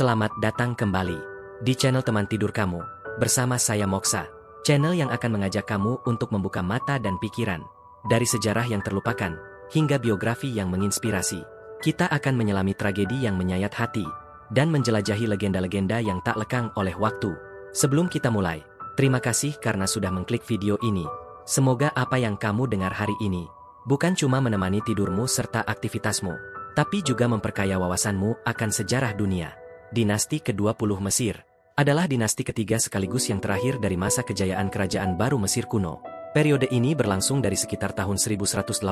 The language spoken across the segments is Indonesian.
Selamat datang kembali di channel teman tidur kamu, bersama saya Moksa, channel yang akan mengajak kamu untuk membuka mata dan pikiran, dari sejarah yang terlupakan, hingga biografi yang menginspirasi. Kita akan menyelami tragedi yang menyayat hati, dan menjelajahi legenda-legenda yang tak lekang oleh waktu. Sebelum kita mulai, terima kasih karena sudah mengklik video ini. Semoga apa yang kamu dengar hari ini, bukan cuma menemani tidurmu serta aktivitasmu, tapi juga memperkaya wawasanmu akan sejarah dunia. Dinasti ke-20 Mesir adalah dinasti ketiga sekaligus yang terakhir dari masa kejayaan kerajaan baru Mesir kuno. Periode ini berlangsung dari sekitar tahun 1189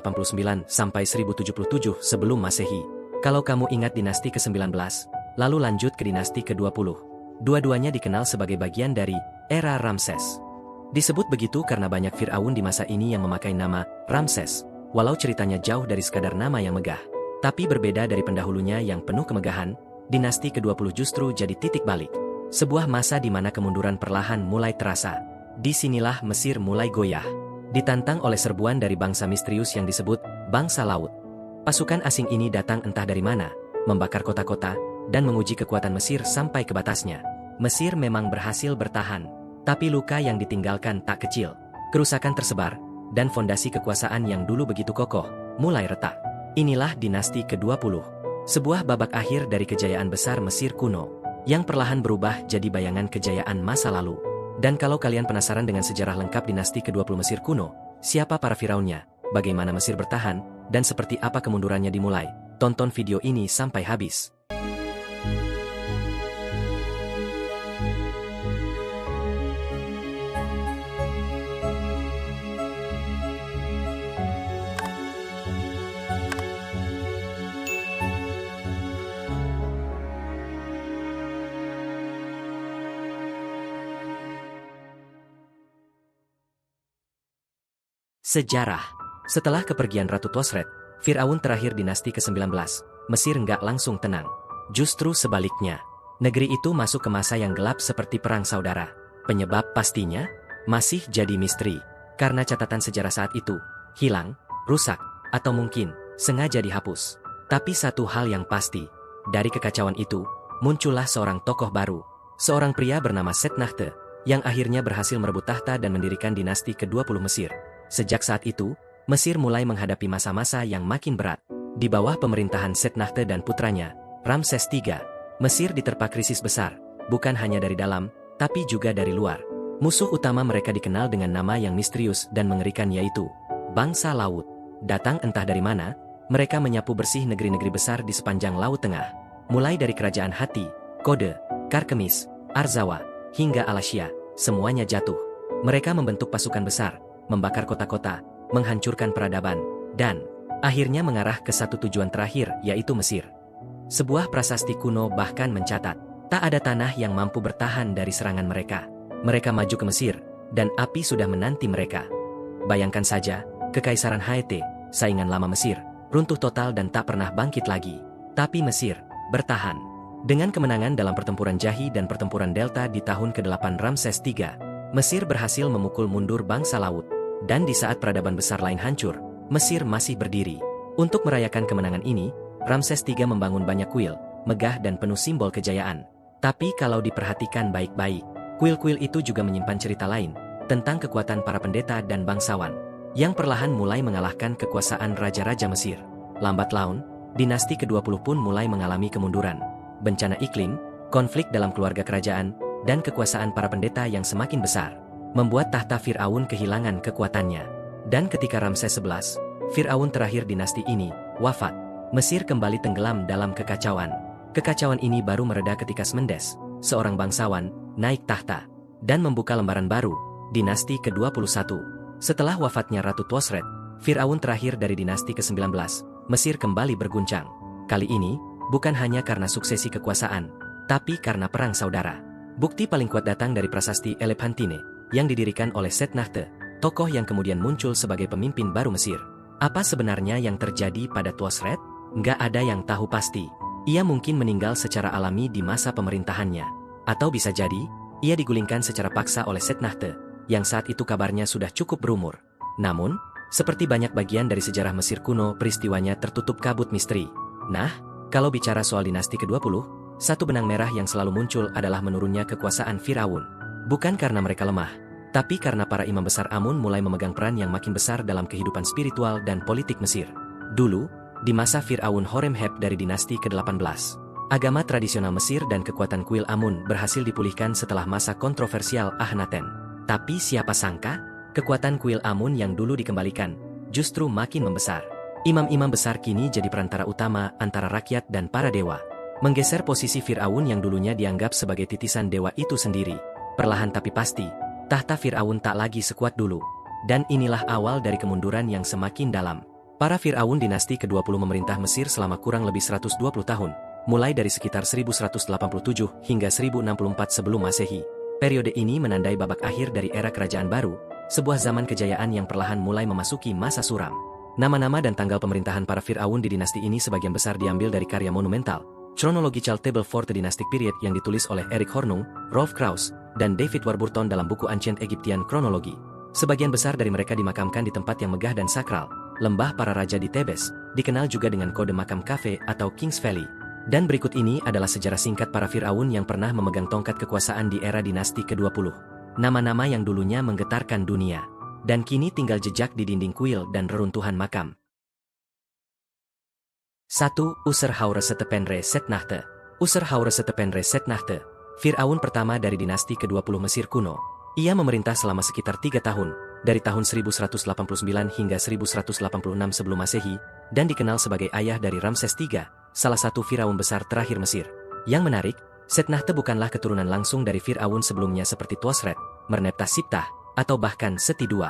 sampai 1077 sebelum Masehi. Kalau kamu ingat dinasti ke-19, lalu lanjut ke dinasti ke-20. Dua-duanya dikenal sebagai bagian dari era Ramses. Disebut begitu karena banyak Fir'aun di masa ini yang memakai nama Ramses, walau ceritanya jauh dari sekadar nama yang megah. Tapi berbeda dari pendahulunya yang penuh kemegahan, dinasti ke-20 justru jadi titik balik. Sebuah masa di mana kemunduran perlahan mulai terasa. Disinilah Mesir mulai goyah, ditantang oleh serbuan dari bangsa misterius yang disebut bangsa laut. Pasukan asing ini datang entah dari mana, membakar kota-kota, dan menguji kekuatan Mesir sampai ke batasnya. Mesir memang berhasil bertahan, tapi luka yang ditinggalkan tak kecil. Kerusakan tersebar, dan fondasi kekuasaan yang dulu begitu kokoh, mulai retak. Inilah dinasti ke-20. Sebuah babak akhir dari kejayaan besar Mesir kuno, yang perlahan berubah jadi bayangan kejayaan masa lalu. Dan kalau kalian penasaran dengan sejarah lengkap dinasti ke-20 Mesir kuno, siapa para firaunnya, bagaimana Mesir bertahan, dan seperti apa kemundurannya dimulai, tonton video ini sampai habis. Sejarah. Setelah kepergian Ratu Twosret, Fir'aun terakhir dinasti ke-19, Mesir nggak langsung tenang. Justru sebaliknya, negeri itu masuk ke masa yang gelap seperti perang saudara. Penyebab pastinya masih jadi misteri, karena catatan sejarah saat itu hilang, rusak, atau mungkin sengaja dihapus. Tapi satu hal yang pasti, dari kekacauan itu, muncullah seorang tokoh baru, seorang pria bernama Setnakhte, yang akhirnya berhasil merebut tahta dan mendirikan dinasti ke-20 Mesir. Sejak saat itu, Mesir mulai menghadapi masa-masa yang makin berat. Di bawah pemerintahan Setnakhte dan putranya, Ramses III, Mesir diterpa krisis besar, bukan hanya dari dalam, tapi juga dari luar. Musuh utama mereka dikenal dengan nama yang misterius dan mengerikan, yaitu bangsa laut. Datang entah dari mana, mereka menyapu bersih negeri-negeri besar di sepanjang Laut Tengah. Mulai dari kerajaan Hatti, Kode, Karkemis, Arzawa, hingga Alasya, semuanya jatuh. Mereka membentuk pasukan besar, membakar kota-kota, menghancurkan peradaban, dan akhirnya mengarah ke satu tujuan terakhir, yaitu Mesir. Sebuah prasasti kuno bahkan mencatat, tak ada tanah yang mampu bertahan dari serangan mereka. Mereka maju ke Mesir, dan api sudah menanti mereka. Bayangkan saja, Kekaisaran Haete, saingan lama Mesir, runtuh total dan tak pernah bangkit lagi. Tapi Mesir bertahan. Dengan kemenangan dalam pertempuran Jahi dan pertempuran Delta di tahun ke-8 Ramses III, Mesir berhasil memukul mundur bangsa laut. Dan di saat peradaban besar lain hancur, Mesir masih berdiri. Untuk merayakan kemenangan ini, Ramses III membangun banyak kuil, megah dan penuh simbol kejayaan. Tapi kalau diperhatikan baik-baik, kuil-kuil itu juga menyimpan cerita lain, tentang kekuatan para pendeta dan bangsawan, yang perlahan mulai mengalahkan kekuasaan raja-raja Mesir. Lambat laun, dinasti ke-20 pun mulai mengalami kemunduran. Bencana iklim, konflik dalam keluarga kerajaan, dan kekuasaan para pendeta yang semakin besar, membuat tahta Fir'aun kehilangan kekuatannya. Dan ketika Ramses XI, Fir'aun terakhir dinasti ini, wafat, Mesir kembali tenggelam dalam kekacauan. Kekacauan ini baru mereda ketika Mendes, seorang bangsawan, naik tahta, dan membuka lembaran baru, dinasti ke-21. Setelah wafatnya Ratu Twosret, Fir'aun terakhir dari dinasti ke-19, Mesir kembali berguncang. Kali ini, bukan hanya karena suksesi kekuasaan, tapi karena perang saudara. Bukti paling kuat datang dari prasasti Elephantine, yang didirikan oleh Setnakhte, tokoh yang kemudian muncul sebagai pemimpin baru Mesir. Apa sebenarnya yang terjadi pada Twosret? Nggak ada yang tahu pasti. Ia mungkin meninggal secara alami di masa pemerintahannya. Atau bisa jadi, ia digulingkan secara paksa oleh Setnakhte, yang saat itu kabarnya sudah cukup berumur. Namun, seperti banyak bagian dari sejarah Mesir kuno, peristiwanya tertutup kabut misteri. Nah, kalau bicara soal dinasti ke-20, Satu benang merah yang selalu muncul adalah menurunnya kekuasaan Firaun. Bukan karena mereka lemah, tapi karena para imam besar Amun mulai memegang peran yang makin besar dalam kehidupan spiritual dan politik Mesir. Dulu, di masa Firaun Horemheb dari dinasti ke-18, agama tradisional Mesir dan kekuatan kuil Amun berhasil dipulihkan setelah masa kontroversial Akhenaten. Tapi siapa sangka, kekuatan kuil Amun yang dulu dikembalikan, justru makin membesar. Imam-imam besar kini jadi perantara utama antara rakyat dan para dewa, menggeser posisi Firaun yang dulunya dianggap sebagai titisan dewa itu sendiri. Perlahan tapi pasti, tahta Firaun tak lagi sekuat dulu. Dan inilah awal dari kemunduran yang semakin dalam. Para Firaun dinasti ke-20 memerintah Mesir selama kurang lebih 120 tahun, mulai dari sekitar 1187 hingga 1064 sebelum Masehi. Periode ini menandai babak akhir dari era kerajaan baru, sebuah zaman kejayaan yang perlahan mulai memasuki masa suram. Nama-nama dan tanggal pemerintahan para Firaun di dinasti ini sebagian besar diambil dari karya monumental, Chronological Table for the Dynastic Period yang ditulis oleh Eric Hornung, Rolf Krauss, dan David Warburton dalam buku Ancient Egyptian Chronology. Sebagian besar dari mereka dimakamkan di tempat yang megah dan sakral, lembah para raja di Thebes, dikenal juga dengan kode makam Cafe atau Kings Valley. Dan berikut ini adalah sejarah singkat para Firaun yang pernah memegang tongkat kekuasaan di era dinasti ke-20. Nama-nama yang dulunya menggetarkan dunia, dan kini tinggal jejak di dinding kuil dan reruntuhan makam. 1. Userhaure-Setepenre Setnahte. Userhaure-Setepenre Setnahte, Firaun pertama dari dinasti ke-20 Mesir kuno. Ia memerintah selama sekitar 3 tahun, dari tahun 1189 hingga 1186 sebelum Masehi, dan dikenal sebagai ayah dari Ramses III, salah satu Firaun besar terakhir Mesir. Yang menarik, Setnahte bukanlah keturunan langsung dari Firaun sebelumnya seperti Tuosret, Merneptah Siptah, atau bahkan Seti II.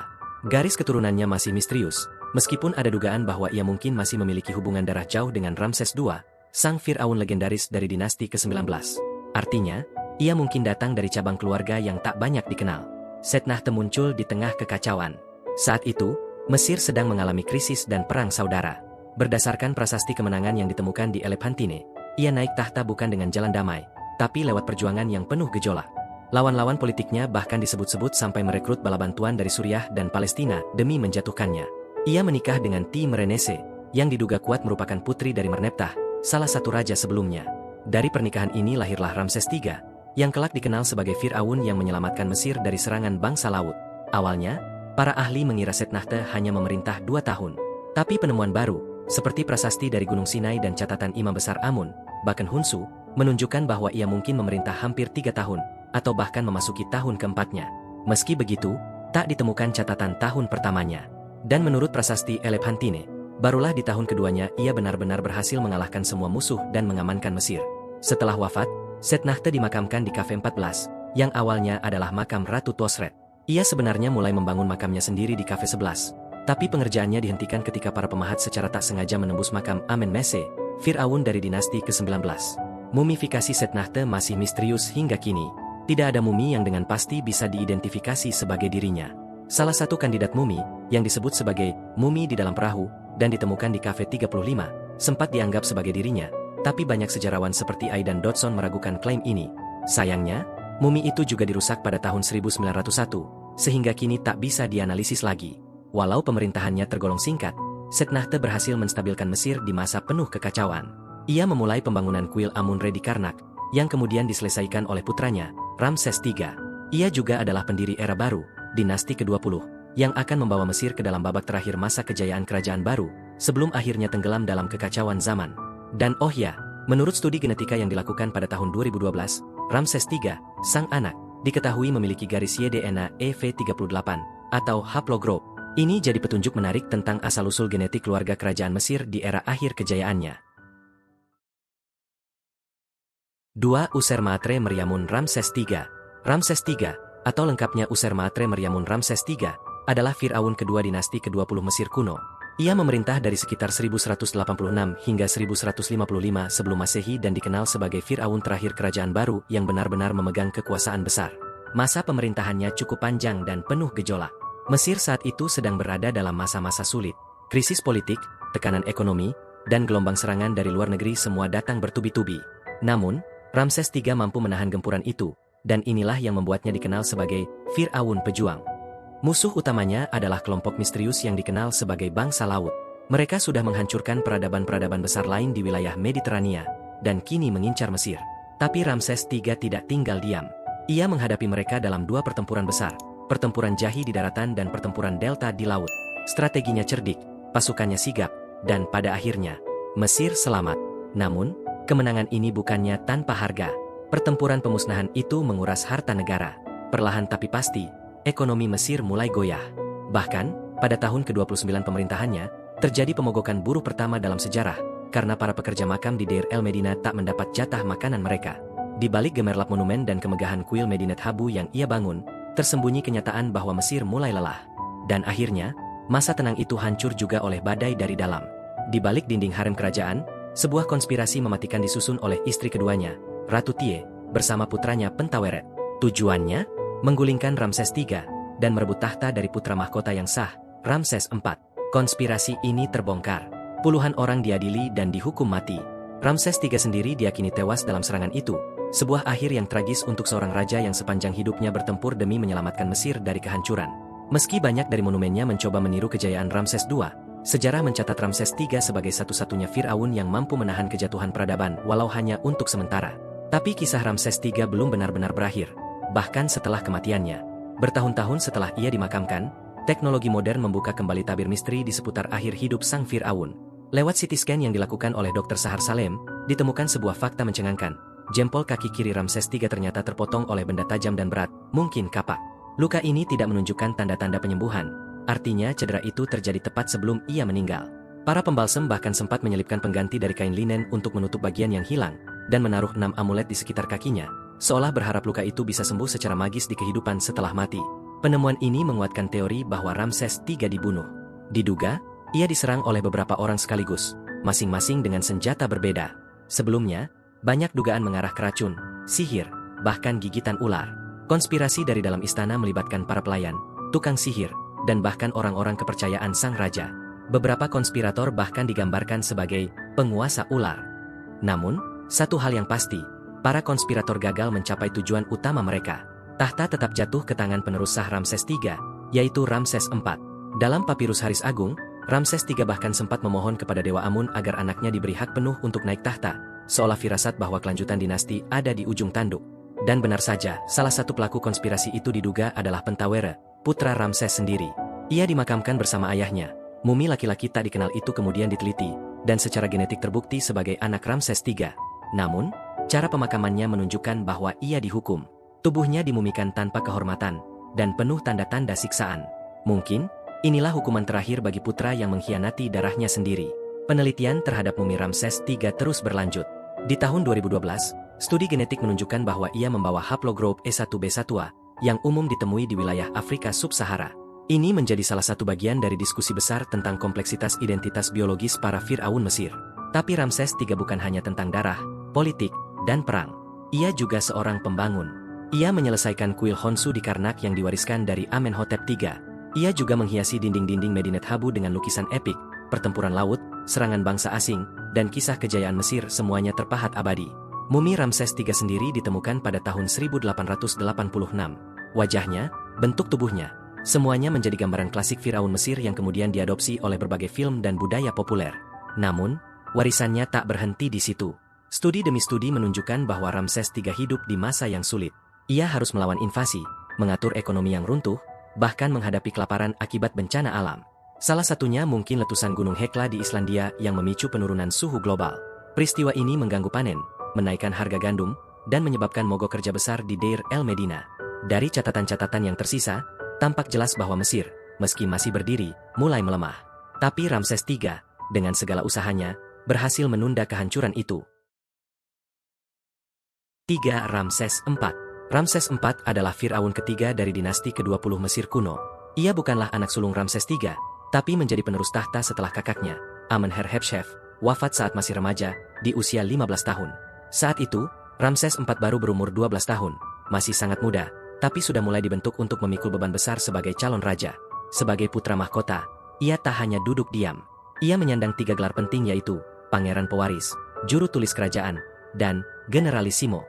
Garis keturunannya masih misterius, meskipun ada dugaan bahwa ia mungkin masih memiliki hubungan darah jauh dengan Ramses II, sang Firaun legendaris dari dinasti ke-19. Artinya, ia mungkin datang dari cabang keluarga yang tak banyak dikenal. Setnahte muncul di tengah kekacauan. Saat itu, Mesir sedang mengalami krisis dan perang saudara. Berdasarkan prasasti kemenangan yang ditemukan di Elephantine, ia naik tahta bukan dengan jalan damai, tapi lewat perjuangan yang penuh gejolak. Lawan-lawan politiknya bahkan disebut-sebut sampai merekrut bala bantuan dari Suriah dan Palestina demi menjatuhkannya. Ia menikah dengan Ti-Merenese, yang diduga kuat merupakan putri dari Merneptah, salah satu raja sebelumnya. Dari pernikahan ini lahirlah Ramses III, yang kelak dikenal sebagai Firaun yang menyelamatkan Mesir dari serangan bangsa laut. Awalnya, para ahli mengira Setnahte hanya memerintah 2 tahun. Tapi penemuan baru, seperti prasasti dari Gunung Sinai dan catatan imam besar Amun, bahkan Hunsu, menunjukkan bahwa ia mungkin memerintah hampir 3 tahun, atau bahkan memasuki tahun keempatnya. Meski begitu, tak ditemukan catatan tahun pertamanya. Dan menurut prasasti Elephantine, barulah di tahun keduanya ia benar-benar berhasil mengalahkan semua musuh dan mengamankan Mesir. Setelah wafat, Setnahte dimakamkan di Cafe 14, yang awalnya adalah makam Ratu Tuosret. Ia sebenarnya mulai membangun makamnya sendiri di Cafe 11, tapi pengerjaannya dihentikan ketika para pemahat secara tak sengaja menembus makam Amenmese, Firaun dari dinasti ke-19. Mumifikasi Setnahte masih misterius hingga kini. Tidak ada mumi yang dengan pasti bisa diidentifikasi sebagai dirinya. Salah satu kandidat mumi, yang disebut sebagai mumi di dalam perahu, dan ditemukan di Cafe 35, sempat dianggap sebagai dirinya, tapi banyak sejarawan seperti Aidan Dodson meragukan klaim ini. Sayangnya, mumi itu juga dirusak pada tahun 1901, sehingga kini tak bisa dianalisis lagi. Walau pemerintahannya tergolong singkat, Setnahte berhasil menstabilkan Mesir di masa penuh kekacauan. Ia memulai pembangunan kuil Amun-Re di Karnak, yang kemudian diselesaikan oleh putranya, Ramses III. Ia juga adalah pendiri era baru, dinasti ke-20, yang akan membawa Mesir ke dalam babak terakhir masa kejayaan kerajaan baru, sebelum akhirnya tenggelam dalam kekacauan zaman. Dan oh ya, menurut studi genetika yang dilakukan pada tahun 2012, Ramses III, sang anak, diketahui memiliki garis Y-DNA EV38, atau haplogroup. Ini jadi petunjuk menarik tentang asal-usul genetik keluarga kerajaan Mesir di era akhir kejayaannya. 2. Usermatre Meriamun Ramses III. Ramses III, atau lengkapnya Usermatre Meriamun Ramses III, adalah Firaun kedua dinasti ke-20 Mesir kuno. Ia memerintah dari sekitar 1186 hingga 1155 sebelum Masehi dan dikenal sebagai Firaun terakhir kerajaan baru yang benar-benar memegang kekuasaan besar. Masa pemerintahannya cukup panjang dan penuh gejolak. Mesir saat itu sedang berada dalam masa-masa sulit. Krisis politik, tekanan ekonomi, dan gelombang serangan dari luar negeri semua datang bertubi-tubi. Namun, Ramses III mampu menahan gempuran itu, dan inilah yang membuatnya dikenal sebagai Firaun pejuang. Musuh utamanya adalah kelompok misterius yang dikenal sebagai bangsa laut. Mereka sudah menghancurkan peradaban-peradaban besar lain di wilayah Mediterania, dan kini mengincar Mesir. Tapi Ramses III tidak tinggal diam. Ia menghadapi mereka dalam dua pertempuran besar, pertempuran Jahi di daratan dan pertempuran Delta di laut. Strateginya cerdik, pasukannya sigap, dan pada akhirnya, Mesir selamat. Namun, kemenangan ini bukannya tanpa harga. Pertempuran pemusnahan itu menguras harta negara. Perlahan tapi pasti, ekonomi Mesir mulai goyah. Bahkan, pada tahun ke-29 pemerintahannya, terjadi pemogokan buruh pertama dalam sejarah, karena para pekerja makam di Deir el Medina tak mendapat jatah makanan mereka. Di balik gemerlap monumen dan kemegahan kuil Medinet Habu yang ia bangun, tersembunyi kenyataan bahwa Mesir mulai lelah. Dan akhirnya, masa tenang itu hancur juga oleh badai dari dalam. Di balik dinding harem kerajaan, sebuah konspirasi mematikan disusun oleh istri keduanya, Ratu Tie, bersama putranya Pentaweret. Tujuannya, menggulingkan Ramses III, dan merebut tahta dari putra mahkota yang sah, Ramses IV. Konspirasi ini terbongkar. Puluhan orang diadili dan dihukum mati. Ramses III sendiri diyakini tewas dalam serangan itu, sebuah akhir yang tragis untuk seorang raja yang sepanjang hidupnya bertempur demi menyelamatkan Mesir dari kehancuran. Meski banyak dari monumennya mencoba meniru kejayaan Ramses II, sejarah mencatat Ramses III sebagai satu-satunya Firaun yang mampu menahan kejatuhan peradaban walau hanya untuk sementara. Tapi kisah Ramses III belum benar-benar berakhir. Bahkan setelah kematiannya, bertahun-tahun setelah ia dimakamkan, teknologi modern membuka kembali tabir misteri di seputar akhir hidup sang Firaun. Lewat CT scan yang dilakukan oleh Dr. Sahar Salem, ditemukan sebuah fakta mencengangkan. Jempol kaki kiri Ramses III ternyata terpotong oleh benda tajam dan berat, mungkin kapak. Luka ini tidak menunjukkan tanda-tanda penyembuhan, artinya cedera itu terjadi tepat sebelum ia meninggal. Para pembalsem bahkan sempat menyelipkan pengganti dari kain linen untuk menutup bagian yang hilang, dan menaruh 6 amulet di sekitar kakinya, seolah berharap luka itu bisa sembuh secara magis di kehidupan setelah mati. Penemuan ini menguatkan teori bahwa Ramses III dibunuh. Diduga, ia diserang oleh beberapa orang sekaligus, masing-masing dengan senjata berbeda. Sebelumnya, banyak dugaan mengarah ke racun, sihir, bahkan gigitan ular. Konspirasi dari dalam istana melibatkan para pelayan, tukang sihir, dan bahkan orang-orang kepercayaan sang raja. Beberapa konspirator bahkan digambarkan sebagai penguasa ular. Namun, satu hal yang pasti, para konspirator gagal mencapai tujuan utama mereka. Tahta tetap jatuh ke tangan penerus sah Ramses III, yaitu Ramses IV. Dalam papirus Haris Agung, Ramses III bahkan sempat memohon kepada Dewa Amun agar anaknya diberi hak penuh untuk naik tahta, seolah firasat bahwa kelanjutan dinasti ada di ujung tanduk. Dan benar saja, salah satu pelaku konspirasi itu diduga adalah Pentaweret, putra Ramses sendiri. Ia dimakamkan bersama ayahnya. Mumi laki-laki tak dikenal itu kemudian diteliti, dan secara genetik terbukti sebagai anak Ramses III. Namun, cara pemakamannya menunjukkan bahwa ia dihukum. Tubuhnya dimumikan tanpa kehormatan, dan penuh tanda-tanda siksaan. Mungkin, inilah hukuman terakhir bagi putra yang mengkhianati darahnya sendiri. Penelitian terhadap mumi Ramses III terus berlanjut. Di tahun 2012, studi genetik menunjukkan bahwa ia membawa haplogroup E1b1A, yang umum ditemui di wilayah Afrika Sub-Sahara. Ini menjadi salah satu bagian dari diskusi besar tentang kompleksitas identitas biologis para Firaun Mesir. Tapi Ramses III bukan hanya tentang darah, politik, dan perang. Ia juga seorang pembangun. Ia menyelesaikan kuil Honsu di Karnak yang diwariskan dari Amenhotep III. Ia juga menghiasi dinding-dinding Medinet Habu dengan lukisan epik, pertempuran laut, serangan bangsa asing, dan kisah kejayaan Mesir semuanya terpahat abadi. Mumi Ramses III sendiri ditemukan pada tahun 1886. Wajahnya, bentuk tubuhnya, semuanya menjadi gambaran klasik Firaun Mesir yang kemudian diadopsi oleh berbagai film dan budaya populer. Namun, warisannya tak berhenti di situ. Studi demi studi menunjukkan bahwa Ramses III hidup di masa yang sulit. Ia harus melawan invasi, mengatur ekonomi yang runtuh, bahkan menghadapi kelaparan akibat bencana alam. Salah satunya mungkin letusan Gunung Hekla di Islandia yang memicu penurunan suhu global. Peristiwa ini mengganggu panen, menaikkan harga gandum, dan menyebabkan mogok kerja besar di Deir el Medina. Dari catatan-catatan yang tersisa, tampak jelas bahwa Mesir, meski masih berdiri, mulai melemah. Tapi Ramses III, dengan segala usahanya, berhasil menunda kehancuran itu. 3. Ramses IV. Ramses IV adalah Firaun ketiga dari dinasti ke-20 Mesir kuno. Ia bukanlah anak sulung Ramses III, tapi menjadi penerus tahta setelah kakaknya, Amenherhepshef, wafat saat masih remaja, di usia 15 tahun. Saat itu, Ramses IV baru berumur 12 tahun, masih sangat muda, tapi sudah mulai dibentuk untuk memikul beban besar sebagai calon raja. Sebagai putra mahkota, ia tak hanya duduk diam. Ia menyandang 3 gelar penting yaitu, Pangeran Pewaris, Juru Tulis Kerajaan, dan Generalissimo.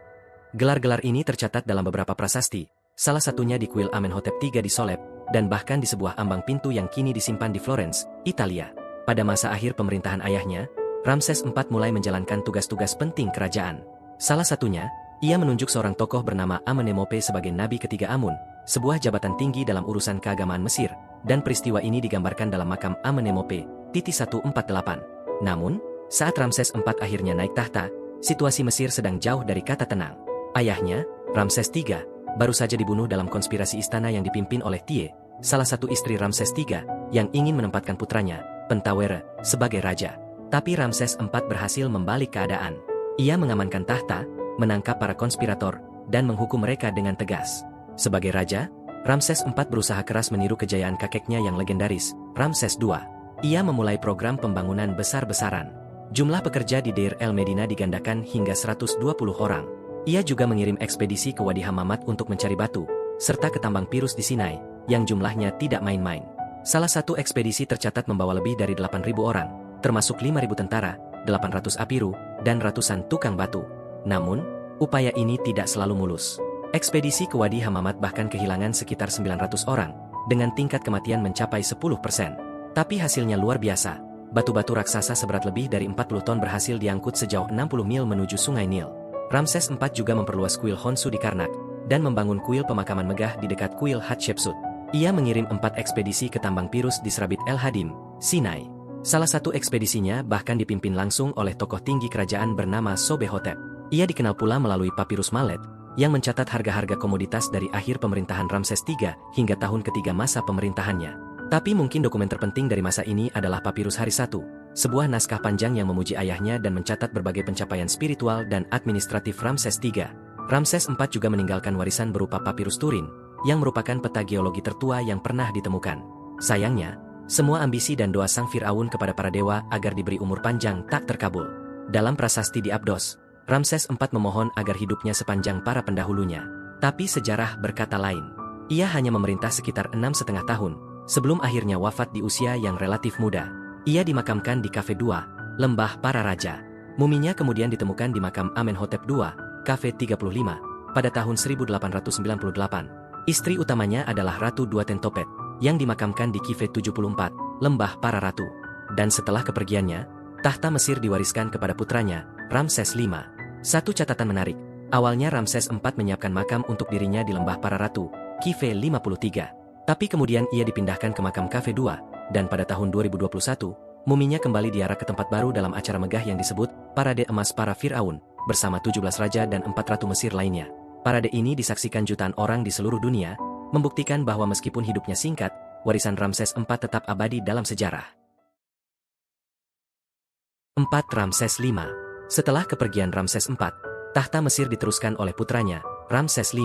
Gelar-gelar ini tercatat dalam beberapa prasasti, salah satunya di kuil Amenhotep III di Soleb, dan bahkan di sebuah ambang pintu yang kini disimpan di Florence, Italia. Pada masa akhir pemerintahan ayahnya, Ramses IV mulai menjalankan tugas-tugas penting kerajaan. Salah satunya, ia menunjuk seorang tokoh bernama Amenemope sebagai nabi ketiga Amun, sebuah jabatan tinggi dalam urusan keagamaan Mesir, dan peristiwa ini digambarkan dalam makam Amenemope, 148. Namun, saat Ramses IV akhirnya naik tahta, situasi Mesir sedang jauh dari kata tenang. Ayahnya, Ramses III, baru saja dibunuh dalam konspirasi istana yang dipimpin oleh Tie, salah satu istri Ramses III, yang ingin menempatkan putranya, Pentawere, sebagai raja. Tapi Ramses IV berhasil membalik keadaan. Ia mengamankan tahta, menangkap para konspirator, dan menghukum mereka dengan tegas. Sebagai raja, Ramses IV berusaha keras meniru kejayaan kakeknya yang legendaris, Ramses II. Ia memulai program pembangunan besar-besaran. Jumlah pekerja di Deir el Medina digandakan hingga 120 orang. Ia juga mengirim ekspedisi ke Wadi Hamamat untuk mencari batu, serta ke tambang Pirus di Sinai, yang jumlahnya tidak main-main. Salah satu ekspedisi tercatat membawa lebih dari 8.000 orang, termasuk 5.000 tentara, 800 apiru, dan ratusan tukang batu. Namun, upaya ini tidak selalu mulus. Ekspedisi ke Wadi Hamamat bahkan kehilangan sekitar 900 orang, dengan tingkat kematian mencapai 10%. Tapi hasilnya luar biasa. Batu-batu raksasa seberat lebih dari 40 ton berhasil diangkut sejauh 60 mil menuju Sungai Nil. Ramses IV juga memperluas kuil Honsu di Karnak, dan membangun kuil pemakaman megah di dekat kuil Hatshepsut. Ia mengirim 4 ekspedisi ke tambang Pirus di Serabit El Hadim, Sinai. Salah satu ekspedisinya bahkan dipimpin langsung oleh tokoh tinggi kerajaan bernama Sobehotep. Ia dikenal pula melalui Papirus Mallet, yang mencatat harga-harga komoditas dari akhir pemerintahan Ramses III hingga tahun ketiga masa pemerintahannya. Tapi mungkin dokumen terpenting dari masa ini adalah Papirus Haris I, sebuah naskah panjang yang memuji ayahnya dan mencatat berbagai pencapaian spiritual dan administratif Ramses III. Ramses IV juga meninggalkan warisan berupa Papirus Turin, yang merupakan peta geologi tertua yang pernah ditemukan. Sayangnya, semua ambisi dan doa sang Firaun kepada para dewa agar diberi umur panjang tak terkabul. Dalam prasasti di Abdos, Ramses IV memohon agar hidupnya sepanjang para pendahulunya. Tapi sejarah berkata lain. Ia hanya memerintah sekitar 6,5 tahun, sebelum akhirnya wafat di usia yang relatif muda. Ia dimakamkan di Cafe 2, Lembah Para Raja. Muminya kemudian ditemukan di makam Amenhotep II, Cafe 35, pada tahun 1898. Istri utamanya adalah Ratu Duatentopet, yang dimakamkan di Cafe 74, Lembah Para Ratu. Dan setelah kepergiannya, tahta Mesir diwariskan kepada putranya, Ramses V. Satu catatan menarik, awalnya Ramses IV menyiapkan makam untuk dirinya di Lembah Para Ratu, Cafe 53. Tapi kemudian ia dipindahkan ke makam Cafe 2, dan pada tahun 2021, muminya kembali diarak ke tempat baru dalam acara megah yang disebut Parade Emas Para Firaun, bersama 17 raja dan 4 ratu Mesir lainnya. Parade ini disaksikan jutaan orang di seluruh dunia, membuktikan bahwa meskipun hidupnya singkat, warisan Ramses IV tetap abadi dalam sejarah. 4. Ramses V. Setelah kepergian Ramses IV, tahta Mesir diteruskan oleh putranya, Ramses V.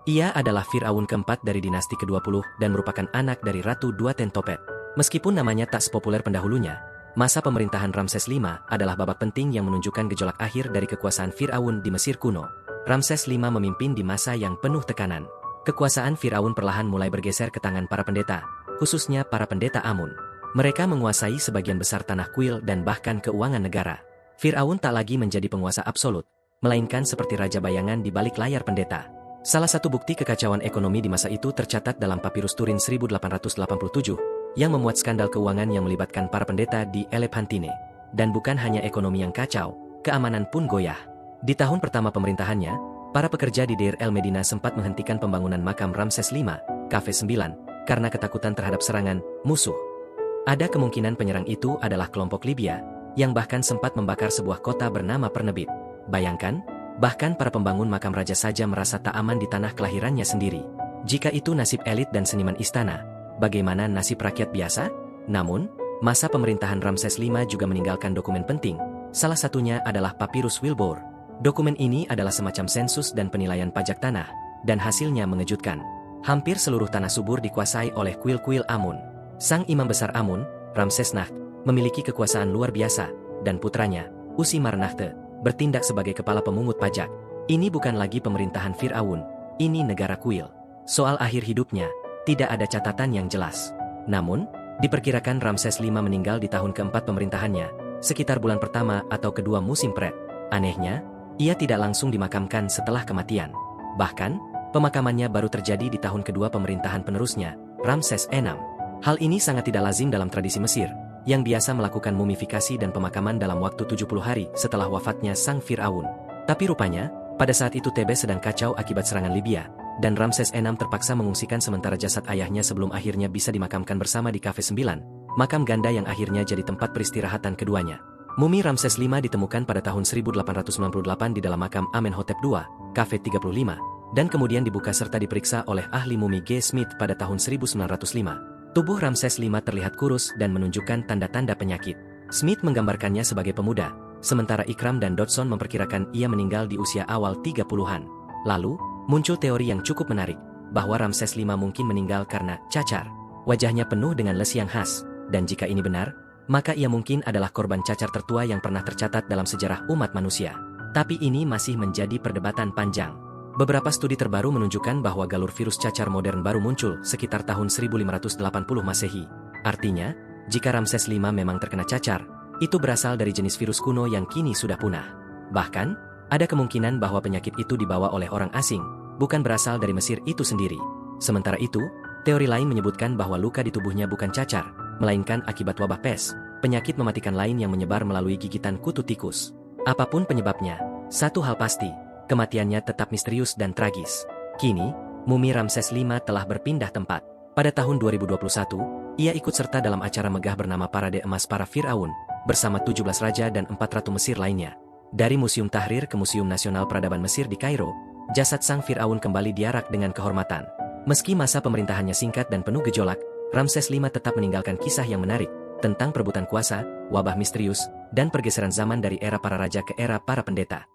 Ia adalah Firaun keempat dari dinasti ke-20 dan merupakan anak dari Ratu Duatentopet. Meskipun namanya tak sepopuler pendahulunya, masa pemerintahan Ramses V adalah babak penting yang menunjukkan gejolak akhir dari kekuasaan Firaun di Mesir kuno. Ramses V memimpin di masa yang penuh tekanan. Kekuasaan Firaun perlahan mulai bergeser ke tangan para pendeta, khususnya para pendeta Amun. Mereka menguasai sebagian besar tanah kuil dan bahkan keuangan negara. Firaun tak lagi menjadi penguasa absolut, melainkan seperti raja bayangan di balik layar pendeta. Salah satu bukti kekacauan ekonomi di masa itu tercatat dalam Papirus Turin 1887, yang memuat skandal keuangan yang melibatkan para pendeta di Elephantine. Dan bukan hanya ekonomi yang kacau, keamanan pun goyah. Di tahun pertama pemerintahannya, para pekerja di Deir el Medina sempat menghentikan pembangunan makam Ramses V, Cafe 9, karena ketakutan terhadap serangan musuh. Ada kemungkinan penyerang itu adalah kelompok Libya, yang bahkan sempat membakar sebuah kota bernama Pernebit. Bayangkan, bahkan para pembangun makam raja saja merasa tak aman di tanah kelahirannya sendiri. Jika itu nasib elit dan seniman istana, bagaimana nasib rakyat biasa? Namun, masa pemerintahan Ramses V juga meninggalkan dokumen penting. Salah satunya adalah Papirus Wilbur. Dokumen ini adalah semacam sensus dan penilaian pajak tanah, dan hasilnya mengejutkan. Hampir seluruh tanah subur dikuasai oleh kuil-kuil Amun. Sang imam besar Amun, Ramsesnacht, memiliki kekuasaan luar biasa, dan putranya, Usimarnachte, bertindak sebagai kepala pemungut pajak. Ini bukan lagi pemerintahan Firaun, ini negara kuil. Soal akhir hidupnya, tidak ada catatan yang jelas. Namun, diperkirakan Ramses V meninggal di tahun keempat pemerintahannya, sekitar bulan pertama atau kedua musim Pret. Anehnya, ia tidak langsung dimakamkan setelah kematian. Bahkan, pemakamannya baru terjadi di tahun kedua pemerintahan penerusnya, Ramses VI. Hal ini sangat tidak lazim dalam tradisi Mesir, yang biasa melakukan mumifikasi dan pemakaman dalam waktu 70 hari setelah wafatnya sang Firaun. Tapi rupanya, pada saat itu Thebes sedang kacau akibat serangan Libya, dan Ramses VI terpaksa mengungsikan sementara jasad ayahnya sebelum akhirnya bisa dimakamkan bersama di Cafe 9, makam ganda yang akhirnya jadi tempat peristirahatan keduanya. Mumi Ramses V ditemukan pada tahun 1898 di dalam makam Amenhotep II, Cafe 35, dan kemudian dibuka serta diperiksa oleh ahli mumi G. Smith pada tahun 1905. Tubuh Ramses V terlihat kurus dan menunjukkan tanda-tanda penyakit. Smith menggambarkannya sebagai pemuda, sementara Ikram dan Dodson memperkirakan ia meninggal di usia awal 30-an. Lalu, muncul teori yang cukup menarik, bahwa Ramses V mungkin meninggal karena cacar. Wajahnya penuh dengan lesi yang khas, dan jika ini benar, maka ia mungkin adalah korban cacar tertua yang pernah tercatat dalam sejarah umat manusia. Tapi ini masih menjadi perdebatan panjang. Beberapa studi terbaru menunjukkan bahwa galur virus cacar modern baru muncul sekitar tahun 1580 Masehi. Artinya, jika Ramses V memang terkena cacar, itu berasal dari jenis virus kuno yang kini sudah punah. Bahkan, ada kemungkinan bahwa penyakit itu dibawa oleh orang asing, bukan berasal dari Mesir itu sendiri. Sementara itu, teori lain menyebutkan bahwa luka di tubuhnya bukan cacar, melainkan akibat wabah pes, penyakit mematikan lain yang menyebar melalui gigitan kutu tikus. Apapun penyebabnya, satu hal pasti, kematiannya tetap misterius dan tragis. Kini, mumi Ramses V telah berpindah tempat. Pada tahun 2021, ia ikut serta dalam acara megah bernama Parade Emas Para Firaun, bersama 17 raja dan 4 ratu Mesir lainnya. Dari Museum Tahrir ke Museum Nasional Peradaban Mesir di Kairo, jasad sang Firaun kembali diarak dengan kehormatan. Meski masa pemerintahannya singkat dan penuh gejolak, Ramses V tetap meninggalkan kisah yang menarik tentang perebutan kuasa, wabah misterius, dan pergeseran zaman dari era para raja ke era para pendeta.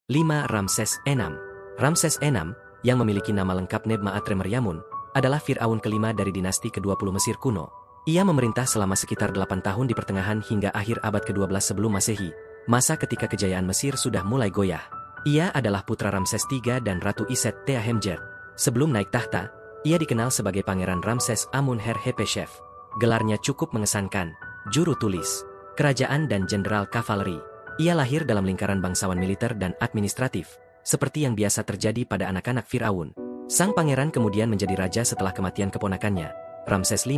5. Ramses VI. Ramses VI, yang memiliki nama lengkap Nebma'atre Meryamun, adalah Firaun kelima dari dinasti ke-20 Mesir kuno. Ia memerintah selama sekitar 8 tahun di pertengahan hingga akhir abad ke-12 sebelum Masehi, masa ketika kejayaan Mesir sudah mulai goyah. Ia adalah putra Ramses III dan Ratu Iset Tea Hemjer. Sebelum naik tahta, ia dikenal sebagai Pangeran Ramses Amun-Her-Hepeshef. Gelarnya cukup mengesankan, juru tulis, kerajaan dan jenderal kavaleri. Ia lahir dalam lingkaran bangsawan militer dan administratif, seperti yang biasa terjadi pada anak-anak Firaun. Sang pangeran kemudian menjadi raja setelah kematian keponakannya, Ramses V,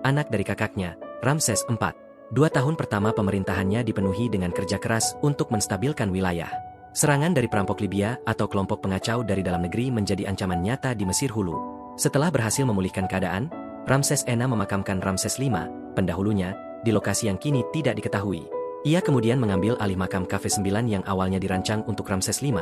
anak dari kakaknya, Ramses IV. 2 tahun pertama pemerintahannya dipenuhi dengan kerja keras untuk menstabilkan wilayah. Serangan dari perampok Libya atau kelompok pengacau dari dalam negeri menjadi ancaman nyata di Mesir Hulu. Setelah berhasil memulihkan keadaan, Ramses VI memakamkan Ramses V, pendahulunya, di lokasi yang kini tidak diketahui. Ia kemudian mengambil alih makam Cafe 9 yang awalnya dirancang untuk Ramses V,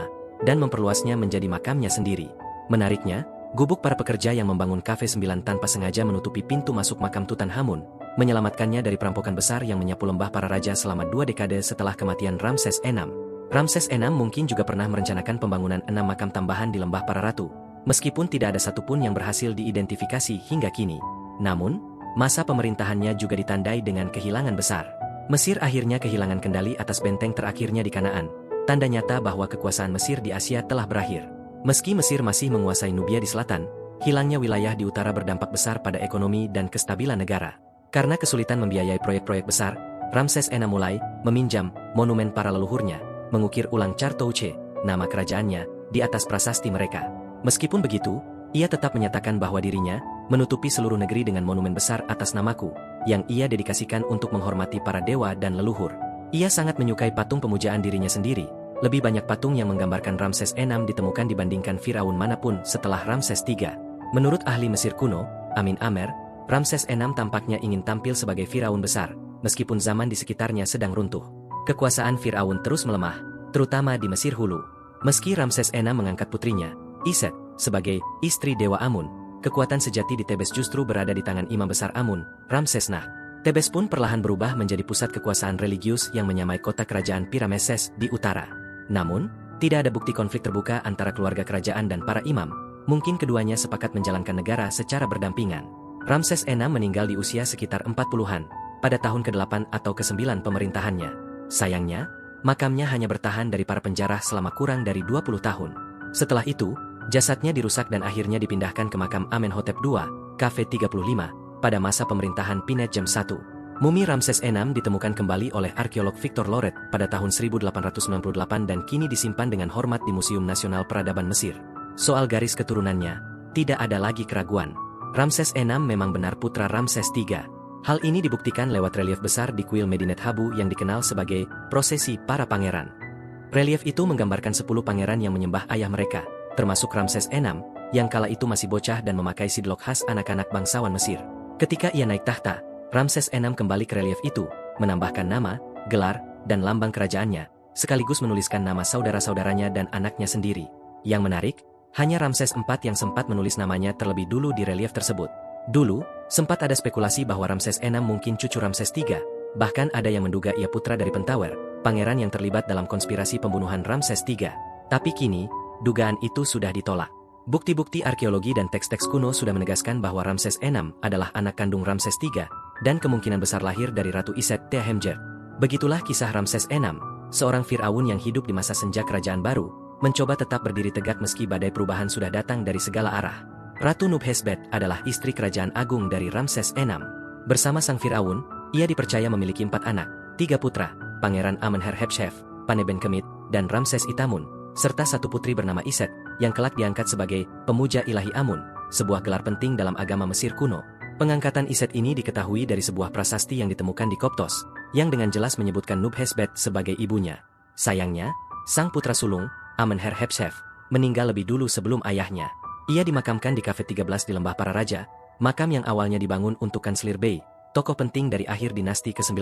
dan memperluasnya menjadi makamnya sendiri. Menariknya, gubuk para pekerja yang membangun Cafe 9 tanpa sengaja menutupi pintu masuk makam Tutankhamun, menyelamatkannya dari perampokan besar yang menyapu lembah para raja selama 2 dekade setelah kematian Ramses VI. Ramses VI mungkin juga pernah merencanakan pembangunan 6 makam tambahan di lembah para ratu, meskipun tidak ada satupun yang berhasil diidentifikasi hingga kini. Namun, masa pemerintahannya juga ditandai dengan kehilangan besar. Mesir akhirnya kehilangan kendali atas benteng terakhirnya di Kanaan, tanda nyata bahwa kekuasaan Mesir di Asia telah berakhir. Meski Mesir masih menguasai Nubia di selatan, hilangnya wilayah di utara berdampak besar pada ekonomi dan kestabilan negara. Karena kesulitan membiayai proyek-proyek besar, Ramses VI mulai meminjam monumen para leluhurnya, mengukir ulang Chartouche, nama kerajaannya, di atas prasasti mereka. Meskipun begitu, ia tetap menyatakan bahwa dirinya menutupi seluruh negeri dengan monumen besar atas namaku, yang ia dedikasikan untuk menghormati para dewa dan leluhur. Ia sangat menyukai patung pemujaan dirinya sendiri. Lebih banyak patung yang menggambarkan Ramses VI ditemukan dibandingkan Firaun manapun setelah Ramses III. Menurut ahli Mesir kuno, Amin Amer, Ramses VI tampaknya ingin tampil sebagai Firaun besar, meskipun zaman di sekitarnya sedang runtuh. Kekuasaan Firaun terus melemah, terutama di Mesir Hulu. Meski Ramses VI mengangkat putrinya, Iset, sebagai istri Dewa Amun, kekuatan sejati di Thebes justru berada di tangan Imam Besar Amun, Ramses Nah. Thebes pun perlahan berubah menjadi pusat kekuasaan religius yang menyamai kota kerajaan Pirameses di utara. Namun, tidak ada bukti konflik terbuka antara keluarga kerajaan dan para imam. Mungkin keduanya sepakat menjalankan negara secara berdampingan. Ramses VI meninggal di usia sekitar 40-an, pada tahun ke-8 atau ke-9 pemerintahannya. Sayangnya, makamnya hanya bertahan dari para penjara selama kurang dari 20 tahun. Setelah itu, jasadnya dirusak dan akhirnya dipindahkan ke makam Amenhotep II, Cafe 35, pada masa pemerintahan Pinetjem I. Mumi Ramses VI ditemukan kembali oleh arkeolog Victor Loret pada tahun 1898 dan kini disimpan dengan hormat di Museum Nasional Peradaban Mesir. Soal garis keturunannya, tidak ada lagi keraguan. Ramses VI memang benar putra Ramses III. Hal ini dibuktikan lewat relief besar di kuil Medinet Habu yang dikenal sebagai prosesi para pangeran. Relief itu menggambarkan 10 pangeran yang menyembah ayah mereka, termasuk Ramses VI, yang kala itu masih bocah dan memakai sidlok khas anak-anak bangsawan Mesir. Ketika ia naik tahta, Ramses VI kembali ke relief itu, menambahkan nama, gelar, dan lambang kerajaannya, sekaligus menuliskan nama saudara-saudaranya dan anaknya sendiri. Yang menarik, hanya Ramses IV yang sempat menulis namanya terlebih dulu di relief tersebut. Dulu, sempat ada spekulasi bahwa Ramses VI mungkin cucu Ramses III, bahkan ada yang menduga ia putra dari Pentawer, pangeran yang terlibat dalam konspirasi pembunuhan Ramses III. Tapi kini, dugaan itu sudah ditolak. Bukti-bukti arkeologi dan teks-teks kuno sudah menegaskan bahwa Ramses VI adalah anak kandung Ramses III, dan kemungkinan besar lahir dari Ratu Iset Teahemjer. Begitulah kisah Ramses VI, seorang Firaun yang hidup di masa senja kerajaan baru, mencoba tetap berdiri tegak meski badai perubahan sudah datang dari segala arah. Ratu Nuphesbet adalah istri kerajaan agung dari Ramses VI. Bersama sang Firaun, ia dipercaya memiliki 4 anak, 3 putra, Pangeran Amenherhepshef, Panebenkemit, dan Ramses Itamun, serta 1 putri bernama Iset, yang kelak diangkat sebagai pemuja ilahi Amun, sebuah gelar penting dalam agama Mesir kuno. Pengangkatan Iset ini diketahui dari sebuah prasasti yang ditemukan di Koptos, yang dengan jelas menyebutkan Nuphesbet sebagai ibunya. Sayangnya, sang putra sulung, Amenherhepshef, meninggal lebih dulu sebelum ayahnya. Ia dimakamkan di Kafe 13 di Lembah Para Raja, makam yang awalnya dibangun untuk Kanslir Bey, tokoh penting dari akhir dinasti ke-19.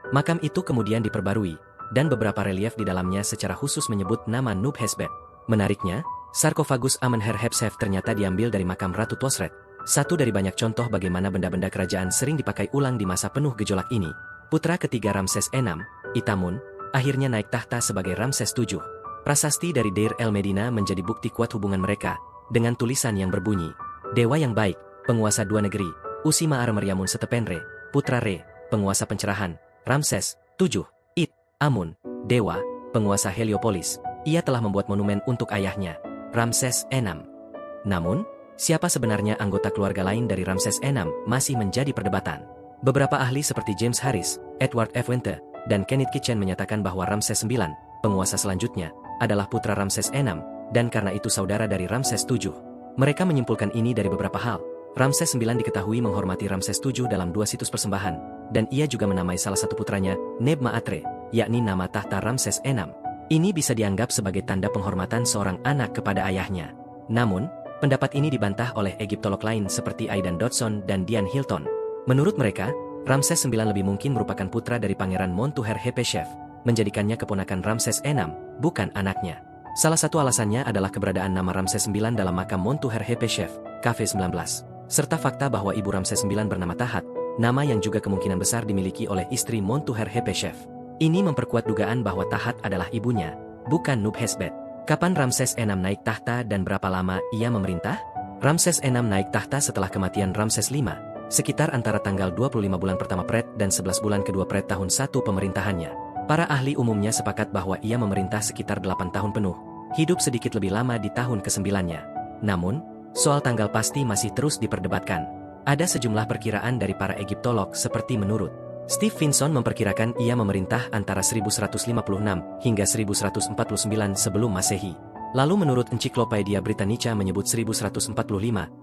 Makam itu kemudian diperbarui, dan beberapa relief di dalamnya secara khusus menyebut nama Nuphesbet. Menariknya, sarkofagus Amenherhepshef ternyata diambil dari makam Ratu Tuosret, satu dari banyak contoh bagaimana benda-benda kerajaan sering dipakai ulang di masa penuh gejolak ini. Putra ketiga Ramses VI, Itamun, akhirnya naik tahta sebagai Ramses VII. Prasasti dari Deir el Medina menjadi bukti kuat hubungan mereka, dengan tulisan yang berbunyi, Dewa yang baik, penguasa 2 negeri, Usima Armeriamun Setepenre, Putra Re, penguasa pencerahan, Ramses VII, Amun, Dewa, penguasa Heliopolis. Ia telah membuat monumen untuk ayahnya, Ramses VI. Namun, siapa sebenarnya anggota keluarga lain dari Ramses VI masih menjadi perdebatan. Beberapa ahli seperti James Harris, Edward F. Winter, dan Kenneth Kitchen menyatakan bahwa Ramses IX, penguasa selanjutnya, adalah putra Ramses VI, dan karena itu saudara dari Ramses VII. Mereka menyimpulkan ini dari beberapa hal. Ramses IX diketahui menghormati Ramses VII dalam 2 situs persembahan, dan ia juga menamai salah satu putranya, Neb-Maatre, yakni nama tahta Ramses VI. Ini bisa dianggap sebagai tanda penghormatan seorang anak kepada ayahnya. Namun, pendapat ini dibantah oleh Egyptolog lain seperti Aidan Dodson dan Diane Hilton. Menurut mereka, Ramses IX lebih mungkin merupakan putra dari Pangeran Montuherhepeshef, menjadikannya keponakan Ramses VI, bukan anaknya. Salah satu alasannya adalah keberadaan nama Ramses IX dalam makam Montuherhepeshef, KV19, serta fakta bahwa ibu Ramses IX bernama Tahat, nama yang juga kemungkinan besar dimiliki oleh istri Montuherhepeshef. Ini memperkuat dugaan bahwa Tahat adalah ibunya, bukan Nuphesbet. Kapan Ramses VI naik tahta dan berapa lama ia memerintah? Ramses VI naik tahta setelah kematian Ramses V, sekitar antara tanggal 25 bulan pertama Pret dan 11 bulan kedua Pret tahun 1 pemerintahannya. Para ahli umumnya sepakat bahwa ia memerintah sekitar 8 tahun penuh, hidup sedikit lebih lama di tahun ke-9-nya. Namun, soal tanggal pasti masih terus diperdebatkan. Ada sejumlah perkiraan dari para Egyptolog seperti menurut Steve Vinson memperkirakan ia memerintah antara 1156 hingga 1149 sebelum Masehi. Lalu menurut Ensiklopedia Britannica menyebut 1145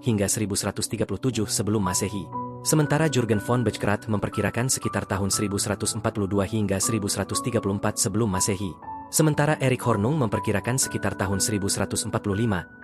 hingga 1137 sebelum Masehi. Sementara Jurgen von Bechkrat memperkirakan sekitar tahun 1142 hingga 1134 sebelum Masehi. Sementara Erik Hornung memperkirakan sekitar tahun 1145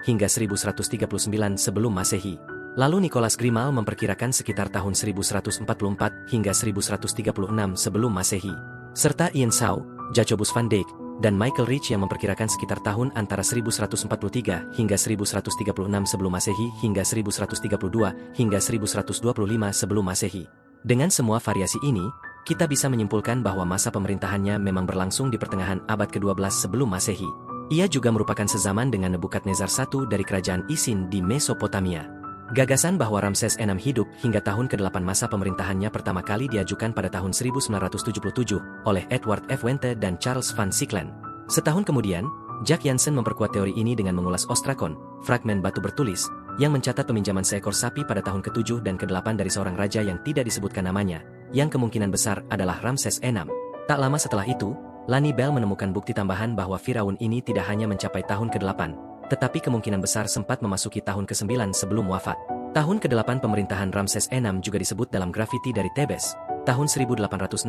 hingga 1139 sebelum Masehi. Lalu Nicholas Grimal memperkirakan sekitar tahun 1144 hingga 1136 sebelum Masehi. Serta Ian Shaw, Jacobus van Dijk, dan Michael Rich yang memperkirakan sekitar tahun antara 1143 hingga 1136 sebelum Masehi hingga 1132 hingga 1125 sebelum Masehi. Dengan semua variasi ini, kita bisa menyimpulkan bahwa masa pemerintahannya memang berlangsung di pertengahan abad ke-12 sebelum Masehi. Ia juga merupakan sezaman dengan Nebukadnezar I dari kerajaan Isin di Mesopotamia. Gagasan bahwa Ramses VI hidup hingga tahun ke-8 masa pemerintahannya pertama kali diajukan pada tahun 1977 oleh Edward F. Wente dan Charles van Sicklen. Setahun kemudian, Jack Jansen memperkuat teori ini dengan mengulas ostrakon, fragmen batu bertulis, yang mencatat peminjaman seekor sapi pada tahun ke-7 dan ke-8 dari seorang raja yang tidak disebutkan namanya, yang kemungkinan besar adalah Ramses VI. Tak lama setelah itu, Lani Bell menemukan bukti tambahan bahwa Firaun ini tidak hanya mencapai tahun ke-8, tetapi kemungkinan besar sempat memasuki tahun ke-9 sebelum wafat. Tahun ke-8 pemerintahan Ramses VI juga disebut dalam grafiti dari Tebes, tahun 1860,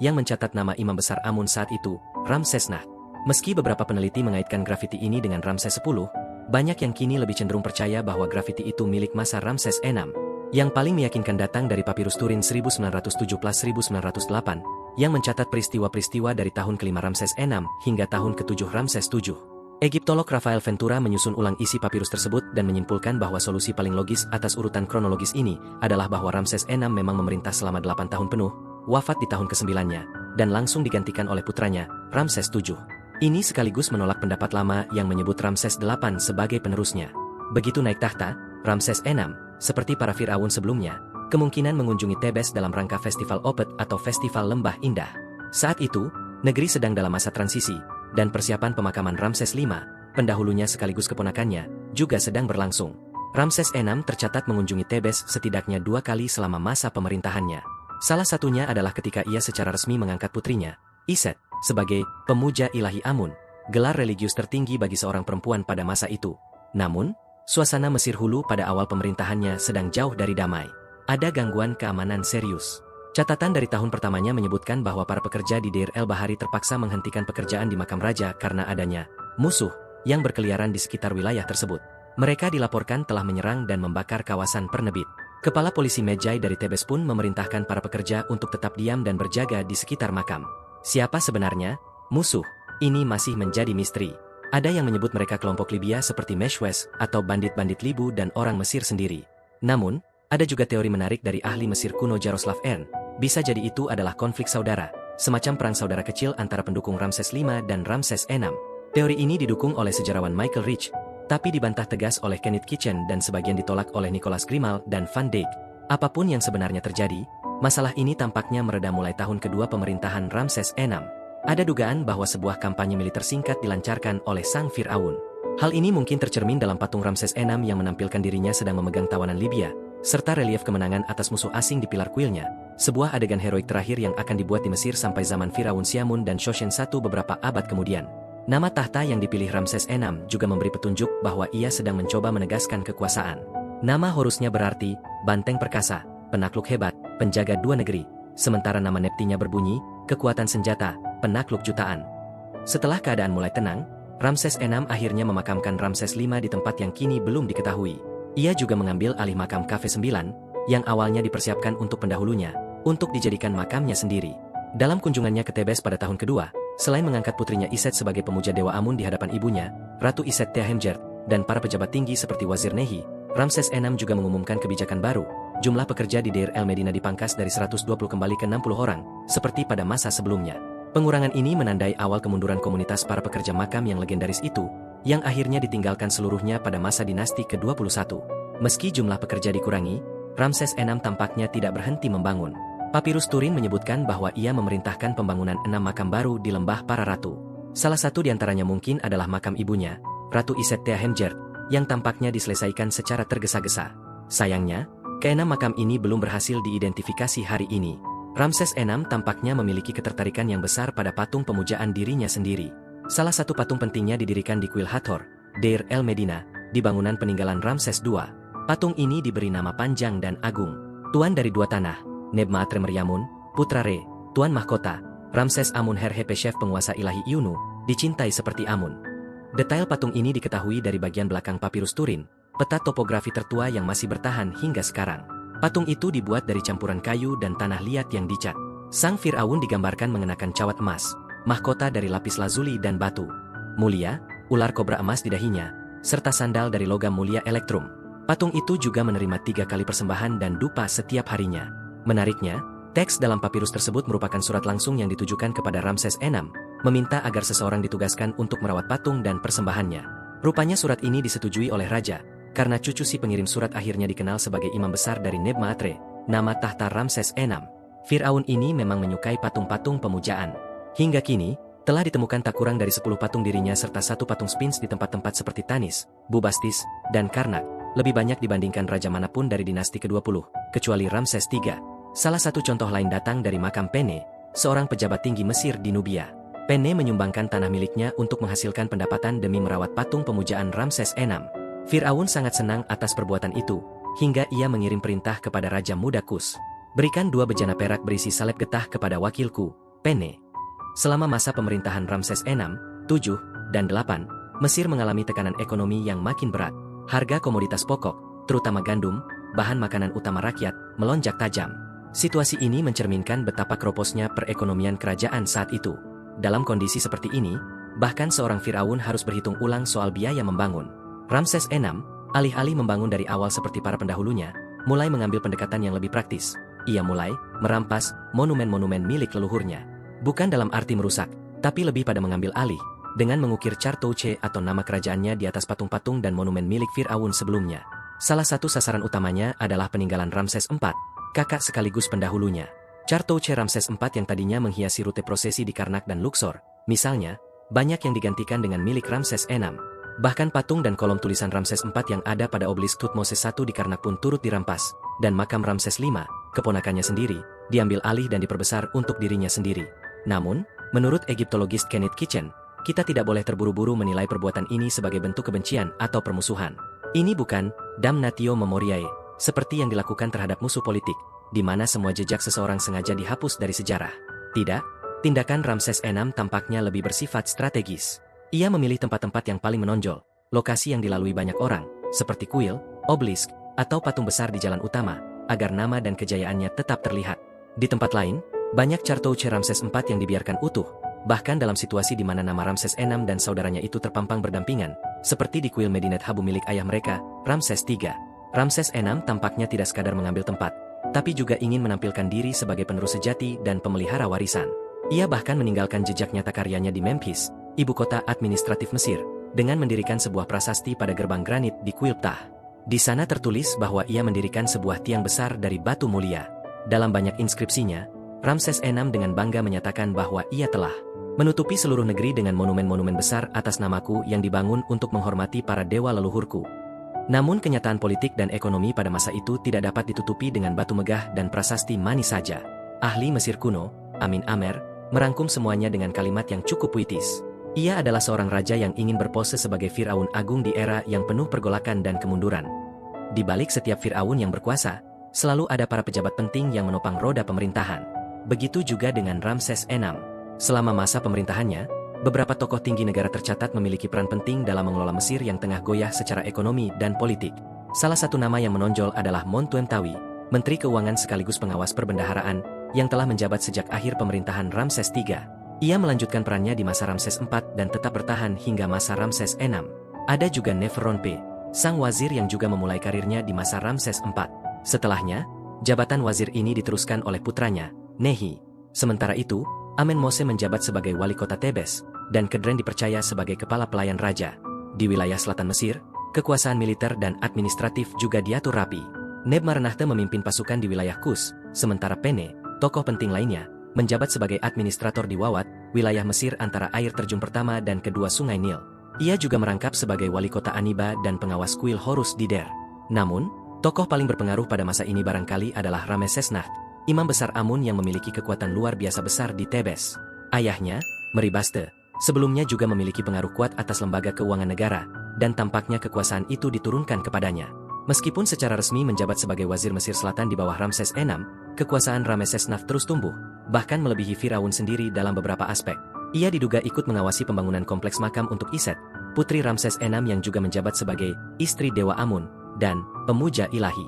yang mencatat nama imam besar Amun saat itu, Ramses Nah. Meski beberapa peneliti mengaitkan grafiti ini dengan Ramses X, banyak yang kini lebih cenderung percaya bahwa grafiti itu milik masa Ramses VI. Yang paling meyakinkan datang dari Papirus Turin 1917-1908, yang mencatat peristiwa-peristiwa dari tahun ke-5 Ramses VI hingga tahun ke-7 Ramses VII. Egiptolog Rafael Ventura menyusun ulang isi papirus tersebut dan menyimpulkan bahwa solusi paling logis atas urutan kronologis ini adalah bahwa Ramses VI memang memerintah selama 8 tahun penuh, wafat di tahun ke-9-nya, dan langsung digantikan oleh putranya, Ramses VII. Ini sekaligus menolak pendapat lama yang menyebut Ramses VIII sebagai penerusnya. Begitu naik tahta, Ramses VI, seperti para Firaun sebelumnya, kemungkinan mengunjungi Tebes dalam rangka Festival Opet atau Festival Lembah Indah. Saat itu, negeri sedang dalam masa transisi, dan persiapan pemakaman Ramses V, pendahulunya sekaligus keponakannya, juga sedang berlangsung. Ramses VI tercatat mengunjungi Tebes setidaknya 2 kali selama masa pemerintahannya. Salah satunya adalah ketika ia secara resmi mengangkat putrinya, Iset, sebagai pemuja ilahi Amun, gelar religius tertinggi bagi seorang perempuan pada masa itu. Namun, suasana Mesir hulu pada awal pemerintahannya sedang jauh dari damai. Ada gangguan keamanan serius. Catatan dari tahun pertamanya menyebutkan bahwa para pekerja di Deir el-Bahari terpaksa menghentikan pekerjaan di makam raja karena adanya musuh yang berkeliaran di sekitar wilayah tersebut. Mereka dilaporkan telah menyerang dan membakar kawasan Pernebit. Kepala polisi Medjay dari Tebes pun memerintahkan para pekerja untuk tetap diam dan berjaga di sekitar makam. Siapa sebenarnya musuh? Ini masih menjadi misteri. Ada yang menyebut mereka kelompok Libya seperti Meshwes atau bandit-bandit Libu dan orang Mesir sendiri. Namun, ada juga teori menarik dari ahli Mesir kuno Jaroslav Ern. Bisa jadi itu adalah konflik saudara, semacam perang saudara kecil antara pendukung Ramses V dan Ramses VI. Teori ini didukung oleh sejarawan Michael Rich, tapi dibantah tegas oleh Kenneth Kitchen dan sebagian ditolak oleh Nicolas Grimal dan Van Dijk. Apapun yang sebenarnya terjadi, masalah ini tampaknya mereda mulai tahun kedua pemerintahan Ramses VI. Ada dugaan bahwa sebuah kampanye militer singkat dilancarkan oleh sang Firaun. Hal ini mungkin tercermin dalam patung Ramses VI yang menampilkan dirinya sedang memegang tawanan Libya, serta relief kemenangan atas musuh asing di pilar kuilnya, sebuah adegan heroik terakhir yang akan dibuat di Mesir sampai zaman Firaun Siamun dan Shoshen I beberapa abad kemudian. Nama tahta yang dipilih Ramses VI juga memberi petunjuk bahwa ia sedang mencoba menegaskan kekuasaan. Nama Horusnya berarti, banteng perkasa, penakluk hebat, penjaga 2 negeri, sementara nama Neptinya berbunyi, kekuatan senjata, penakluk jutaan. Setelah keadaan mulai tenang, Ramses VI akhirnya memakamkan Ramses V di tempat yang kini belum diketahui. Ia juga mengambil alih makam Cafe 9, yang awalnya dipersiapkan untuk pendahulunya, untuk dijadikan makamnya sendiri. Dalam kunjungannya ke Tebes pada tahun kedua, selain mengangkat putrinya Iset sebagai pemuja Dewa Amun di hadapan ibunya, Ratu Iset Teahemjert, dan para pejabat tinggi seperti Wazir Nehi, Ramses VI juga mengumumkan kebijakan baru. Jumlah pekerja di Deir el-Medina dipangkas dari 120 kembali ke 60 orang, seperti pada masa sebelumnya. Pengurangan ini menandai awal kemunduran komunitas para pekerja makam yang legendaris itu, yang akhirnya ditinggalkan seluruhnya pada masa dinasti ke-21. Meski jumlah pekerja dikurangi, Ramses VI tampaknya tidak berhenti membangun. Papirus Turin menyebutkan bahwa ia memerintahkan pembangunan 6 makam baru di lembah para ratu. Salah satu di antaranya mungkin adalah makam ibunya, Ratu Iset Teahemjert, yang tampaknya diselesaikan secara tergesa-gesa. Sayangnya, ke-6 makam ini belum berhasil diidentifikasi hari ini. Ramses VI tampaknya memiliki ketertarikan yang besar pada patung pemujaan dirinya sendiri. Salah satu patung pentingnya didirikan di Kuil Hathor, Deir el-Medina, di bangunan peninggalan Ramses II. Patung ini diberi nama panjang dan agung. Tuan dari 2 tanah, Nebma-Atre Meryamun, Putra Re, Tuan Mahkota, Ramses Amun Herhepeshef penguasa ilahi Iunu, dicintai seperti Amun. Detail patung ini diketahui dari bagian belakang Papirus Turin, peta topografi tertua yang masih bertahan hingga sekarang. Patung itu dibuat dari campuran kayu dan tanah liat yang dicat. Sang Firaun digambarkan mengenakan cawat emas, mahkota dari lapis lazuli dan batu mulia, ular kobra emas di dahinya, serta sandal dari logam mulia elektrum. Patung itu juga menerima 3 kali persembahan dan dupa setiap harinya. Menariknya, teks dalam papirus tersebut merupakan surat langsung yang ditujukan kepada Ramses VI, meminta agar seseorang ditugaskan untuk merawat patung dan persembahannya. Rupanya surat ini disetujui oleh raja, karena cucu si pengirim surat akhirnya dikenal sebagai imam besar dari Nebma-Atre, nama tahta Ramses VI. Firaun ini memang menyukai patung-patung pemujaan. Hingga kini, telah ditemukan tak kurang dari 10 patung dirinya serta 1 patung Sphinx di tempat-tempat seperti Tanis, Bubastis, dan Karnak, lebih banyak dibandingkan raja manapun dari dinasti ke-20, kecuali Ramses III. Salah satu contoh lain datang dari makam Pene, seorang pejabat tinggi Mesir di Nubia. Pene menyumbangkan tanah miliknya untuk menghasilkan pendapatan demi merawat patung pemujaan Ramses VI. Firaun sangat senang atas perbuatan itu, hingga ia mengirim perintah kepada Raja Muda Kus. Berikan 2 bejana perak berisi salep getah kepada wakilku, Pene. Selama masa pemerintahan Ramses VI, VII, dan VIII, Mesir mengalami tekanan ekonomi yang makin berat. Harga komoditas pokok, terutama gandum, bahan makanan utama rakyat, melonjak tajam. Situasi ini mencerminkan betapa kroposnya perekonomian kerajaan saat itu. Dalam kondisi seperti ini, bahkan seorang Firaun harus berhitung ulang soal biaya membangun. Ramses VI, alih-alih membangun dari awal seperti para pendahulunya, mulai mengambil pendekatan yang lebih praktis. Ia mulai merampas monumen-monumen milik leluhurnya. Bukan dalam arti merusak, tapi lebih pada mengambil alih, dengan mengukir Chartouche atau nama kerajaannya di atas patung-patung dan monumen milik Firaun sebelumnya. Salah satu sasaran utamanya adalah peninggalan Ramses IV, kakak sekaligus pendahulunya. Chartouche Ramses IV yang tadinya menghiasi rute prosesi di Karnak dan Luxor, misalnya, banyak yang digantikan dengan milik Ramses VI. Bahkan patung dan kolom tulisan Ramses IV yang ada pada obelisk Thutmose I di Karnak pun turut dirampas, dan makam Ramses V, keponakannya sendiri, diambil alih dan diperbesar untuk dirinya sendiri. Namun, menurut Egyptologis Kenneth Kitchen, kita tidak boleh terburu-buru menilai perbuatan ini sebagai bentuk kebencian atau permusuhan. Ini bukan damnatio memoriae, seperti yang dilakukan terhadap musuh politik, di mana semua jejak seseorang sengaja dihapus dari sejarah. Tidak, tindakan Ramses VI tampaknya lebih bersifat strategis. Ia memilih tempat-tempat yang paling menonjol, lokasi yang dilalui banyak orang, seperti kuil, obelisk, atau patung besar di jalan utama, agar nama dan kejayaannya tetap terlihat. Di tempat lain, banyak Chartouche Ramses IV yang dibiarkan utuh, bahkan dalam situasi di mana nama Ramses VI dan saudaranya itu terpampang berdampingan, seperti di kuil Medinet Habu milik ayah mereka, Ramses III. Ramses VI tampaknya tidak sekadar mengambil tempat, tapi juga ingin menampilkan diri sebagai penerus sejati dan pemelihara warisan. Ia bahkan meninggalkan jejak nyata karyanya di Memphis, ibu kota administratif Mesir, dengan mendirikan sebuah prasasti pada gerbang granit di kuil Ptah. Di sana tertulis bahwa ia mendirikan sebuah tiang besar dari batu mulia. Dalam banyak inskripsinya, Ramses VI dengan bangga menyatakan bahwa ia telah menutupi seluruh negeri dengan monumen-monumen besar atas namaku yang dibangun untuk menghormati para dewa leluhurku. Namun kenyataan politik dan ekonomi pada masa itu tidak dapat ditutupi dengan batu megah dan prasasti manis saja. Ahli Mesir kuno, Amin Amer, merangkum semuanya dengan kalimat yang cukup puitis. Ia adalah seorang raja yang ingin berpose sebagai Firaun agung di era yang penuh pergolakan dan kemunduran. Di balik setiap Firaun yang berkuasa, selalu ada para pejabat penting yang menopang roda pemerintahan. Begitu juga dengan Ramses VI. Selama masa pemerintahannya, beberapa tokoh tinggi negara tercatat memiliki peran penting dalam mengelola Mesir yang tengah goyah secara ekonomi dan politik. Salah satu nama yang menonjol adalah Montuem Tawi, Menteri Keuangan sekaligus pengawas perbendaharaan, yang telah menjabat sejak akhir pemerintahan Ramses III. Ia melanjutkan perannya di masa Ramses IV dan tetap bertahan hingga masa Ramses VI. Ada juga Neferonpe, sang wazir yang juga memulai karirnya di masa Ramses IV. Setelahnya, jabatan wazir ini diteruskan oleh putranya, Nehi. Sementara itu, Amenmose menjabat sebagai wali kota Tebes, dan Kedren dipercaya sebagai kepala pelayan raja. Di wilayah selatan Mesir, kekuasaan militer dan administratif juga diatur rapi. Nebmarnahte memimpin pasukan di wilayah Kus, sementara Pene, tokoh penting lainnya, menjabat sebagai administrator di Wawat, wilayah Mesir antara air terjun pertama dan kedua sungai Nil. Ia juga merangkap sebagai wali kota Aniba dan pengawas kuil Horus di Der. Namun, tokoh paling berpengaruh pada masa ini barangkali adalah Ramesesnacht, imam besar Amun yang memiliki kekuatan luar biasa besar di Tebes. Ayahnya, Meribaste, sebelumnya juga memiliki pengaruh kuat atas lembaga keuangan negara, dan tampaknya kekuasaan itu diturunkan kepadanya. Meskipun secara resmi menjabat sebagai wazir Mesir Selatan di bawah Ramses VI, kekuasaan Ramesesnaft terus tumbuh, bahkan melebihi Firaun sendiri dalam beberapa aspek. Ia diduga ikut mengawasi pembangunan kompleks makam untuk Iset, putri Ramses VI yang juga menjabat sebagai istri Dewa Amun, dan pemuja ilahi.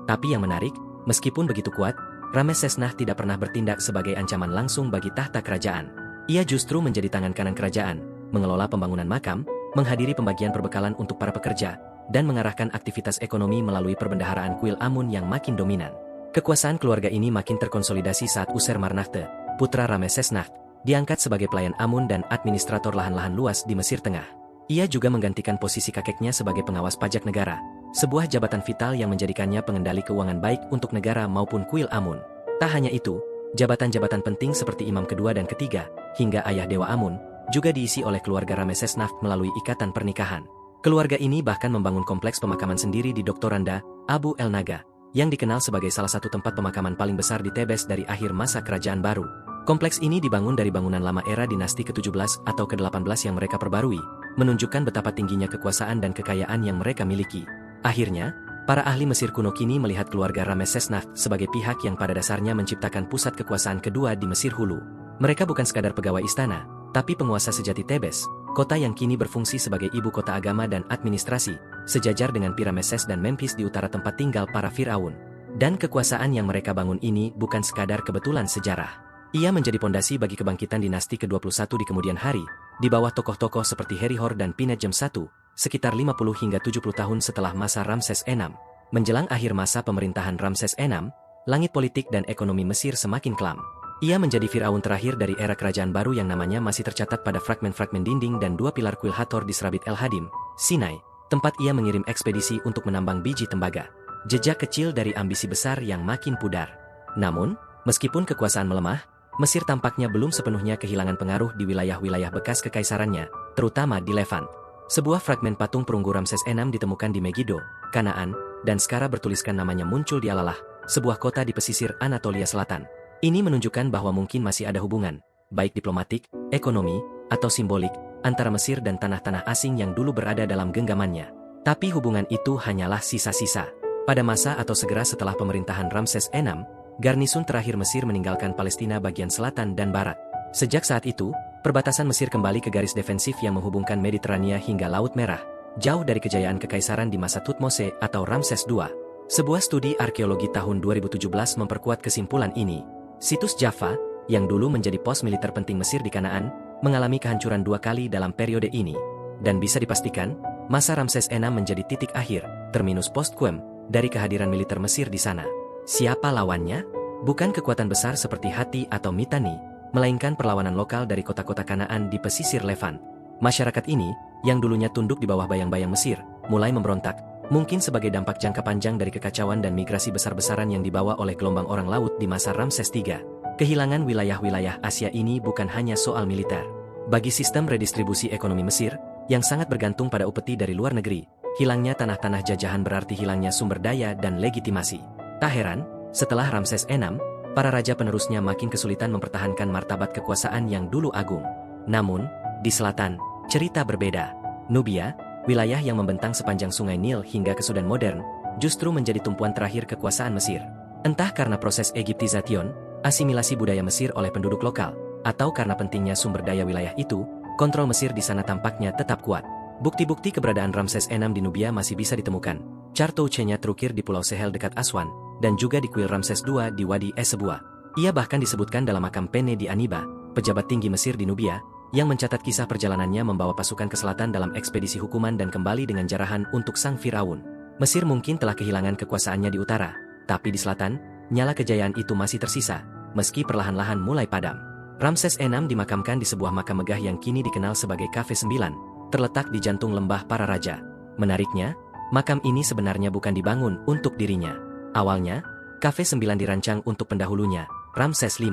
Tapi yang menarik, meskipun begitu kuat, Ramesesnaft tidak pernah bertindak sebagai ancaman langsung bagi tahta kerajaan. Ia justru menjadi tangan kanan kerajaan, mengelola pembangunan makam, menghadiri pembagian perbekalan untuk para pekerja, dan mengarahkan aktivitas ekonomi melalui perbendaharaan kuil Amun yang makin dominan. Kekuasaan keluarga ini makin terkonsolidasi saat Usermarnahte, putra Ramesesnacht, diangkat sebagai pelayan Amun dan administrator lahan-lahan luas di Mesir Tengah. Ia juga menggantikan posisi kakeknya sebagai pengawas pajak negara, sebuah jabatan vital yang menjadikannya pengendali keuangan baik untuk negara maupun kuil Amun. Tak hanya itu, jabatan-jabatan penting seperti imam kedua dan ketiga, hingga ayah Dewa Amun, juga diisi oleh keluarga Ramesesnaft melalui ikatan pernikahan. Keluarga ini bahkan membangun kompleks pemakaman sendiri di Doktoranda, Abu El Naga, yang dikenal sebagai salah satu tempat pemakaman paling besar di Tebes dari akhir masa kerajaan baru. Kompleks ini dibangun dari bangunan lama era dinasti ke-17 atau ke-18 yang mereka perbarui, menunjukkan betapa tingginya kekuasaan dan kekayaan yang mereka miliki. Akhirnya, Para ahli Mesir kuno kini melihat keluarga Ramses Naft sebagai pihak yang pada dasarnya menciptakan pusat kekuasaan kedua di Mesir Hulu. Mereka bukan sekadar pegawai istana, tapi penguasa sejati Tebes, kota yang kini berfungsi sebagai ibu kota agama dan administrasi, sejajar dengan Ramses dan Memphis di utara tempat tinggal para Firaun. Dan kekuasaan yang mereka bangun ini bukan sekadar kebetulan sejarah. Ia menjadi pondasi bagi kebangkitan dinasti ke-21 di kemudian hari, di bawah tokoh-tokoh seperti Herihor dan Pinetjem I, sekitar 50 hingga 70 tahun setelah masa Ramses VI. Menjelang akhir masa pemerintahan Ramses VI, langit politik dan ekonomi Mesir semakin kelam. Ia menjadi Firaun terakhir dari era kerajaan baru yang namanya masih tercatat pada fragmen-fragmen dinding dan dua pilar kuil Hathor di Serabit El Hadim, Sinai, tempat ia mengirim ekspedisi untuk menambang biji tembaga. Jejak kecil dari ambisi besar yang makin pudar. Namun, meskipun kekuasaan melemah, Mesir tampaknya belum sepenuhnya kehilangan pengaruh di wilayah-wilayah bekas kekaisarannya, terutama di Levant. Sebuah fragmen patung perunggu Ramses VI ditemukan di Megiddo, Kanaan, dan sekarang bertuliskan namanya muncul di Alalah, sebuah kota di pesisir Anatolia Selatan. Ini menunjukkan bahwa mungkin masih ada hubungan, baik diplomatik, ekonomi, atau simbolik, antara Mesir dan tanah-tanah asing yang dulu berada dalam genggamannya. Tapi hubungan itu hanyalah sisa-sisa. Pada masa atau segera setelah pemerintahan Ramses VI, garnisun terakhir Mesir meninggalkan Palestina bagian selatan dan barat. Sejak saat itu, perbatasan Mesir kembali ke garis defensif yang menghubungkan Mediterania hingga Laut Merah, jauh dari kejayaan kekaisaran di masa Thutmose atau Ramses II. Sebuah studi arkeologi tahun 2017 memperkuat kesimpulan ini. Situs Jaffa, yang dulu menjadi pos militer penting Mesir di Kanaan, mengalami kehancuran 2 kali dalam periode ini. Dan bisa dipastikan, masa Ramses VI menjadi titik akhir, terminus postquem, dari kehadiran militer Mesir di sana. Siapa lawannya? Bukan kekuatan besar seperti Hatti atau Mitanni, melainkan perlawanan lokal dari kota-kota Kanaan di pesisir Levant. Masyarakat ini, yang dulunya tunduk di bawah bayang-bayang Mesir, mulai memberontak, mungkin sebagai dampak jangka panjang dari kekacauan dan migrasi besar-besaran yang dibawa oleh gelombang orang laut di masa Ramses III. Kehilangan wilayah-wilayah Asia ini bukan hanya soal militer. Bagi sistem redistribusi ekonomi Mesir, yang sangat bergantung pada upeti dari luar negeri, hilangnya tanah-tanah jajahan berarti hilangnya sumber daya dan legitimasi. Tak heran, setelah Ramses VI, para raja penerusnya makin kesulitan mempertahankan martabat kekuasaan yang dulu agung. Namun, di selatan, cerita berbeda. Nubia, wilayah yang membentang sepanjang sungai Nil hingga ke Sudan modern, justru menjadi tumpuan terakhir kekuasaan Mesir. Entah karena proses Egyptisation, asimilasi budaya Mesir oleh penduduk lokal, atau karena pentingnya sumber daya wilayah itu, kontrol Mesir di sana tampaknya tetap kuat. Bukti-bukti keberadaan Ramses VI di Nubia masih bisa ditemukan. Chartouche-nya terukir di Pulau Sehel dekat Aswan, dan juga di kuil Ramses II di Wadi Es-Sebua. Ia bahkan disebutkan dalam makam Pene di Aniba, pejabat tinggi Mesir di Nubia, yang mencatat kisah perjalanannya membawa pasukan ke selatan dalam ekspedisi hukuman dan kembali dengan jarahan untuk sang Firaun. Mesir mungkin telah kehilangan kekuasaannya di utara, tapi di selatan, nyala kejayaan itu masih tersisa, meski perlahan-lahan mulai padam. Ramses VI dimakamkan di sebuah makam megah yang kini dikenal sebagai Cafe 9, terletak di jantung lembah para raja. Menariknya, makam ini sebenarnya bukan dibangun untuk dirinya. Awalnya, Cafe 9 dirancang untuk pendahulunya, Ramses V.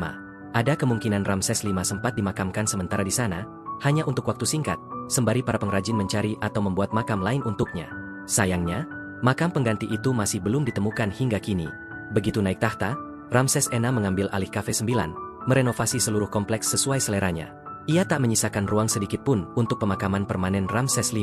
Ada kemungkinan Ramses V sempat dimakamkan sementara di sana, hanya untuk waktu singkat, sembari para pengrajin mencari atau membuat makam lain untuknya. Sayangnya, makam pengganti itu masih belum ditemukan hingga kini. Begitu naik tahta, Ramses VI mengambil alih Cafe 9, merenovasi seluruh kompleks sesuai seleranya. Ia tak menyisakan ruang sedikit pun untuk pemakaman permanen Ramses V.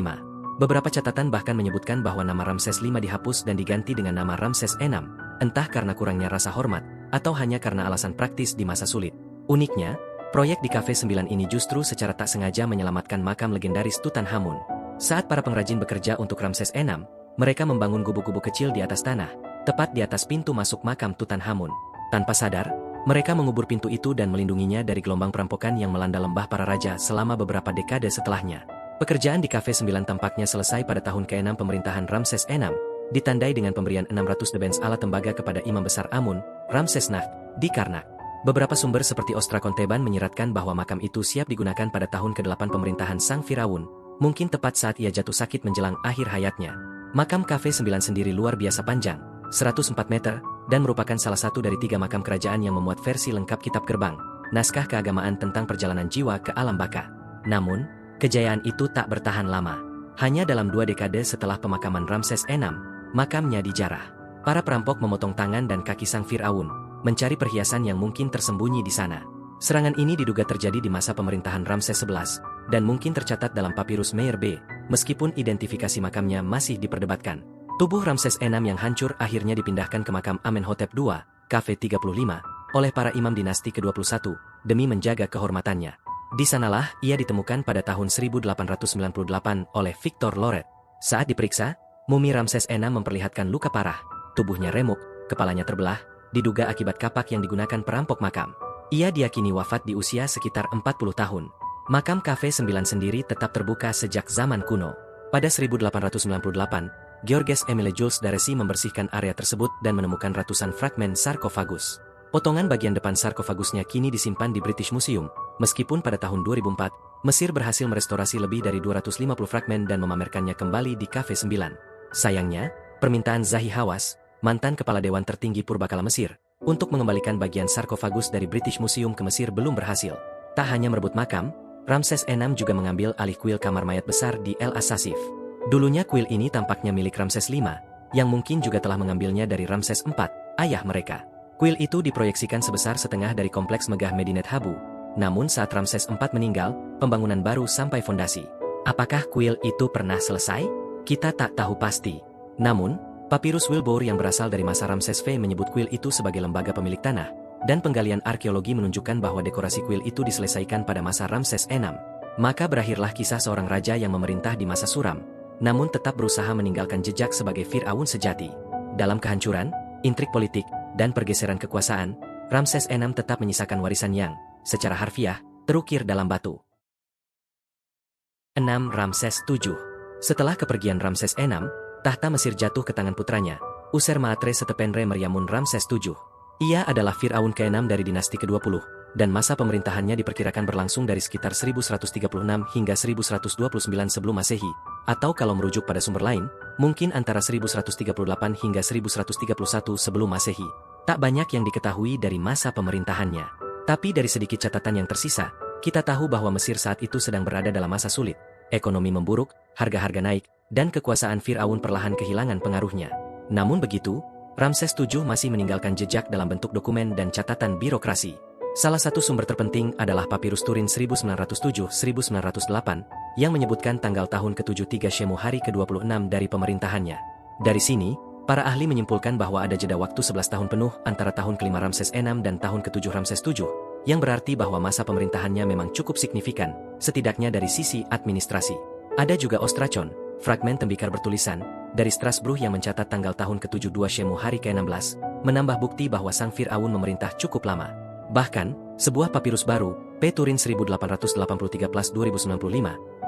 Beberapa catatan bahkan menyebutkan bahwa nama Ramses V dihapus dan diganti dengan nama Ramses VI, entah karena kurangnya rasa hormat, atau hanya karena alasan praktis di masa sulit. Uniknya, proyek di Cafe 9 ini justru secara tak sengaja menyelamatkan makam legendaris Tutankhamun. Saat para pengrajin bekerja untuk Ramses VI, mereka membangun gubuk-gubuk kecil di atas tanah, tepat di atas pintu masuk makam Tutankhamun. Tanpa sadar, mereka mengubur pintu itu dan melindunginya dari gelombang perampokan yang melanda lembah para raja selama beberapa dekade setelahnya. Pekerjaan di Cafe 9 tampaknya selesai pada tahun ke-6 pemerintahan Ramses VI, ditandai dengan pemberian 600 debens alat tembaga kepada Imam Besar Amun, Ramses Naft, di Karnak. Beberapa sumber seperti Ostrakon Teban menyiratkan bahwa makam itu siap digunakan pada tahun ke-8 pemerintahan sang Firaun, mungkin tepat saat ia jatuh sakit menjelang akhir hayatnya. Makam Cafe 9 sendiri luar biasa panjang, 104 meter, dan merupakan salah satu dari 3 makam kerajaan yang memuat versi lengkap kitab gerbang, naskah keagamaan tentang perjalanan jiwa ke alam baka. Namun, kejayaan itu tak bertahan lama. Hanya dalam 2 dekade setelah pemakaman Ramses VI, makamnya dijarah. Para perampok memotong tangan dan kaki sang Firaun, mencari perhiasan yang mungkin tersembunyi di sana. Serangan ini diduga terjadi di masa pemerintahan Ramses XI, dan mungkin tercatat dalam papirus Meir B, meskipun identifikasi makamnya masih diperdebatkan. Tubuh Ramses VI yang hancur akhirnya dipindahkan ke makam Amenhotep II, KV35, oleh para imam dinasti ke-21, demi menjaga kehormatannya. Di sanalah ia ditemukan pada tahun 1898 oleh Victor Loret. Saat diperiksa, mumi Ramses VI memperlihatkan luka parah, tubuhnya remuk, kepalanya terbelah, diduga akibat kapak yang digunakan perampok makam. Ia diyakini wafat di usia sekitar 40 tahun. Makam KV9 sendiri tetap terbuka sejak zaman kuno. Pada 1898, Georges Émile Jules Darcy membersihkan area tersebut dan menemukan ratusan fragmen sarkofagus. Potongan bagian depan sarkofagusnya kini disimpan di British Museum. Meskipun pada tahun 2004, Mesir berhasil merestorasi lebih dari 250 fragmen dan memamerkannya kembali di KV9. Sayangnya, permintaan Zahi Hawass, mantan kepala Dewan Tertinggi Purbakala Mesir, untuk mengembalikan bagian sarkofagus dari British Museum ke Mesir belum berhasil. Tak hanya merebut makam, Ramses VI juga mengambil alih kuil kamar mayat besar di El Asasif. Dulunya kuil ini tampaknya milik Ramses V, yang mungkin juga telah mengambilnya dari Ramses IV, ayah mereka. Kuil itu diproyeksikan sebesar setengah dari kompleks megah Medinet Habu. Namun saat Ramses IV meninggal, pembangunan baru sampai fondasi. Apakah kuil itu pernah selesai? Kita tak tahu pasti. Namun, Papirus Wilbur yang berasal dari masa Ramses V menyebut kuil itu sebagai lembaga pemilik tanah, dan penggalian arkeologi menunjukkan bahwa dekorasi kuil itu diselesaikan pada masa Ramses VI. Maka berakhirlah kisah seorang raja yang memerintah di masa suram, namun tetap berusaha meninggalkan jejak sebagai Fir'aun sejati. Dalam kehancuran, intrik politik, dan pergeseran kekuasaan, Ramses VI tetap menyisakan warisan yang, secara harfiah, terukir dalam batu. 6. Ramses VII. Setelah kepergian Ramses VI, tahta Mesir jatuh ke tangan putranya, Usermatre Setepenre Meriamun Ramses VII. Ia adalah Fir'aun ke-6 dari dinasti ke-20, dan masa pemerintahannya diperkirakan berlangsung dari sekitar 1136 hingga 1129 sebelum Masehi, atau kalau merujuk pada sumber lain, mungkin antara 1138 hingga 1131 sebelum Masehi. Tak banyak yang diketahui dari masa pemerintahannya. Tapi dari sedikit catatan yang tersisa, kita tahu bahwa Mesir saat itu sedang berada dalam masa sulit. Ekonomi memburuk, harga-harga naik, dan kekuasaan Fir'aun perlahan kehilangan pengaruhnya. Namun begitu, Ramses VII masih meninggalkan jejak dalam bentuk dokumen dan catatan birokrasi. Salah satu sumber terpenting adalah Papirus Turin 1907-1908 yang menyebutkan tanggal tahun ke-73 Shemu hari ke-26 dari pemerintahannya. Dari sini, para ahli menyimpulkan bahwa ada jeda waktu 11 tahun penuh antara tahun ke-5 Ramses VI dan tahun ke-7 Ramses VII, yang berarti bahwa masa pemerintahannya memang cukup signifikan, setidaknya dari sisi administrasi. Ada juga Ostracon, fragmen tembikar bertulisan, dari Strasbourg yang mencatat tanggal tahun ke-72 Shemu hari ke-16, menambah bukti bahwa sang Fir'aun memerintah cukup lama. Bahkan, sebuah papirus baru, P. Turin 1883+2095,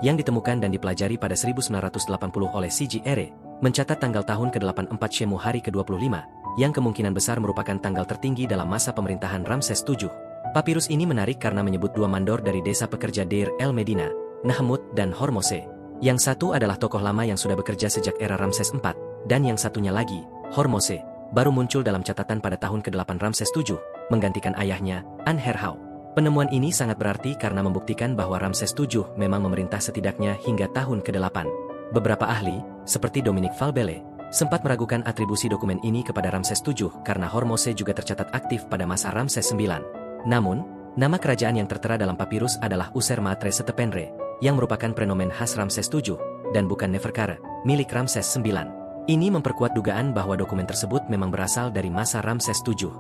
yang ditemukan dan dipelajari pada 1980 oleh C.G. Ere, mencatat tanggal tahun ke-84 Shemu hari ke-25, yang kemungkinan besar merupakan tanggal tertinggi dalam masa pemerintahan Ramses VII. Papirus ini menarik karena menyebut dua mandor dari desa pekerja Deir el Medina, Nahmud dan Hormose. Yang satu adalah tokoh lama yang sudah bekerja sejak era Ramses IV, dan yang satunya lagi, Hormose, baru muncul dalam catatan pada tahun ke-8 Ramses VII, menggantikan ayahnya, Anherhau. Penemuan ini sangat berarti karena membuktikan bahwa Ramses VII memang memerintah setidaknya hingga tahun ke-8. Beberapa ahli, seperti Dominique Falbele, sempat meragukan atribusi dokumen ini kepada Ramses VII karena Hormose juga tercatat aktif pada masa Ramses IX. Namun, nama kerajaan yang tertera dalam papirus adalah Usermatre Setepenre, yang merupakan prenomen khas Ramses VII, dan bukan Neferkare, milik Ramses IX. Ini memperkuat dugaan bahwa dokumen tersebut memang berasal dari masa Ramses VII.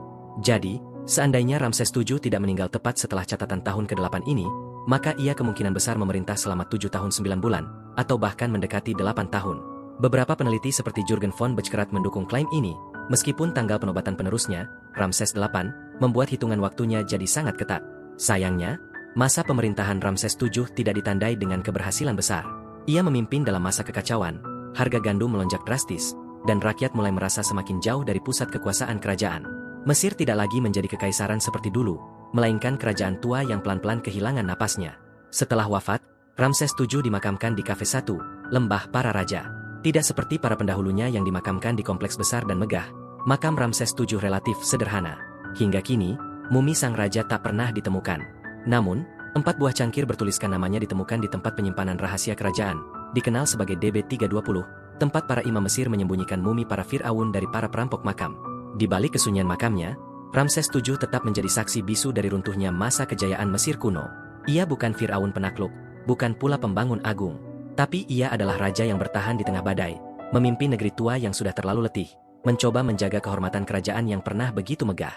Jadi, seandainya Ramses VII tidak meninggal tepat setelah catatan tahun ke-8 ini, maka ia kemungkinan besar memerintah selama 7 tahun 9 bulan, atau bahkan mendekati 8 tahun. Beberapa peneliti seperti Jurgen von Bechkerath mendukung klaim ini, meskipun tanggal penobatan penerusnya, Ramses VIII, membuat hitungan waktunya jadi sangat ketat. Sayangnya, masa pemerintahan Ramses VII tidak ditandai dengan keberhasilan besar. Ia memimpin dalam masa kekacauan, harga gandum melonjak drastis, dan rakyat mulai merasa semakin jauh dari pusat kekuasaan kerajaan. Mesir tidak lagi menjadi kekaisaran seperti dulu, melainkan kerajaan tua yang pelan-pelan kehilangan napasnya. Setelah wafat, Ramses VII dimakamkan di Cafe 1, Lembah Para Raja. Tidak seperti para pendahulunya yang dimakamkan di kompleks besar dan megah, makam Ramses VII relatif sederhana. Hingga kini, mumi sang raja tak pernah ditemukan. Namun, 4 buah cangkir bertuliskan namanya ditemukan di tempat penyimpanan rahasia kerajaan, dikenal sebagai DB320, tempat para imam Mesir menyembunyikan mumi para Fir'aun dari para perampok makam. Di balik kesunyian makamnya, Ramses VII tetap menjadi saksi bisu dari runtuhnya masa kejayaan Mesir kuno. Ia bukan Fir'aun penakluk, bukan pula pembangun agung, tapi ia adalah raja yang bertahan di tengah badai, memimpin negeri tua yang sudah terlalu letih, mencoba menjaga kehormatan kerajaan yang pernah begitu megah.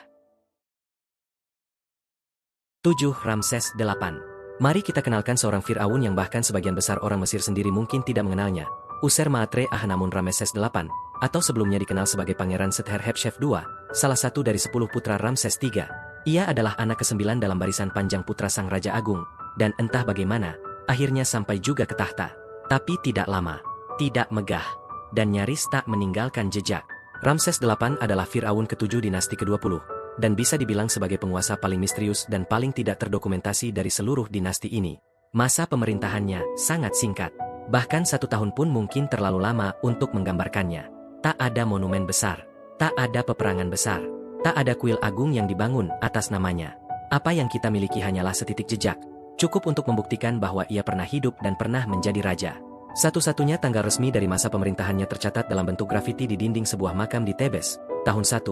7. Ramses VIII. Mari kita kenalkan seorang Firaun yang bahkan sebagian besar orang Mesir sendiri mungkin tidak mengenalnya. Usermatre Ahnamun Ramses VIII, atau sebelumnya dikenal sebagai Pangeran Setherhepshef II, salah satu dari 10 putra Ramses III. Ia adalah anak ke-9 dalam barisan panjang putra sang Raja Agung, dan entah bagaimana, akhirnya sampai juga ke tahta. Tapi tidak lama, tidak megah, dan nyaris tak meninggalkan jejak. Ramses VIII adalah Firaun ke-7 dinasti ke-20, dan bisa dibilang sebagai penguasa paling misterius dan paling tidak terdokumentasi dari seluruh dinasti ini. Masa pemerintahannya sangat singkat. Bahkan 1 tahun pun mungkin terlalu lama untuk menggambarkannya. Tak ada monumen besar, tak ada peperangan besar, tak ada kuil agung yang dibangun atas namanya. Apa yang kita miliki hanyalah setitik jejak, cukup untuk membuktikan bahwa ia pernah hidup dan pernah menjadi raja. Satu-satunya tanggal resmi dari masa pemerintahannya tercatat dalam bentuk grafiti di dinding sebuah makam di Tebes, tahun 1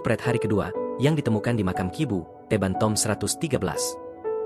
Pret hari kedua, yang ditemukan di makam Kibu, Teban Tom 113.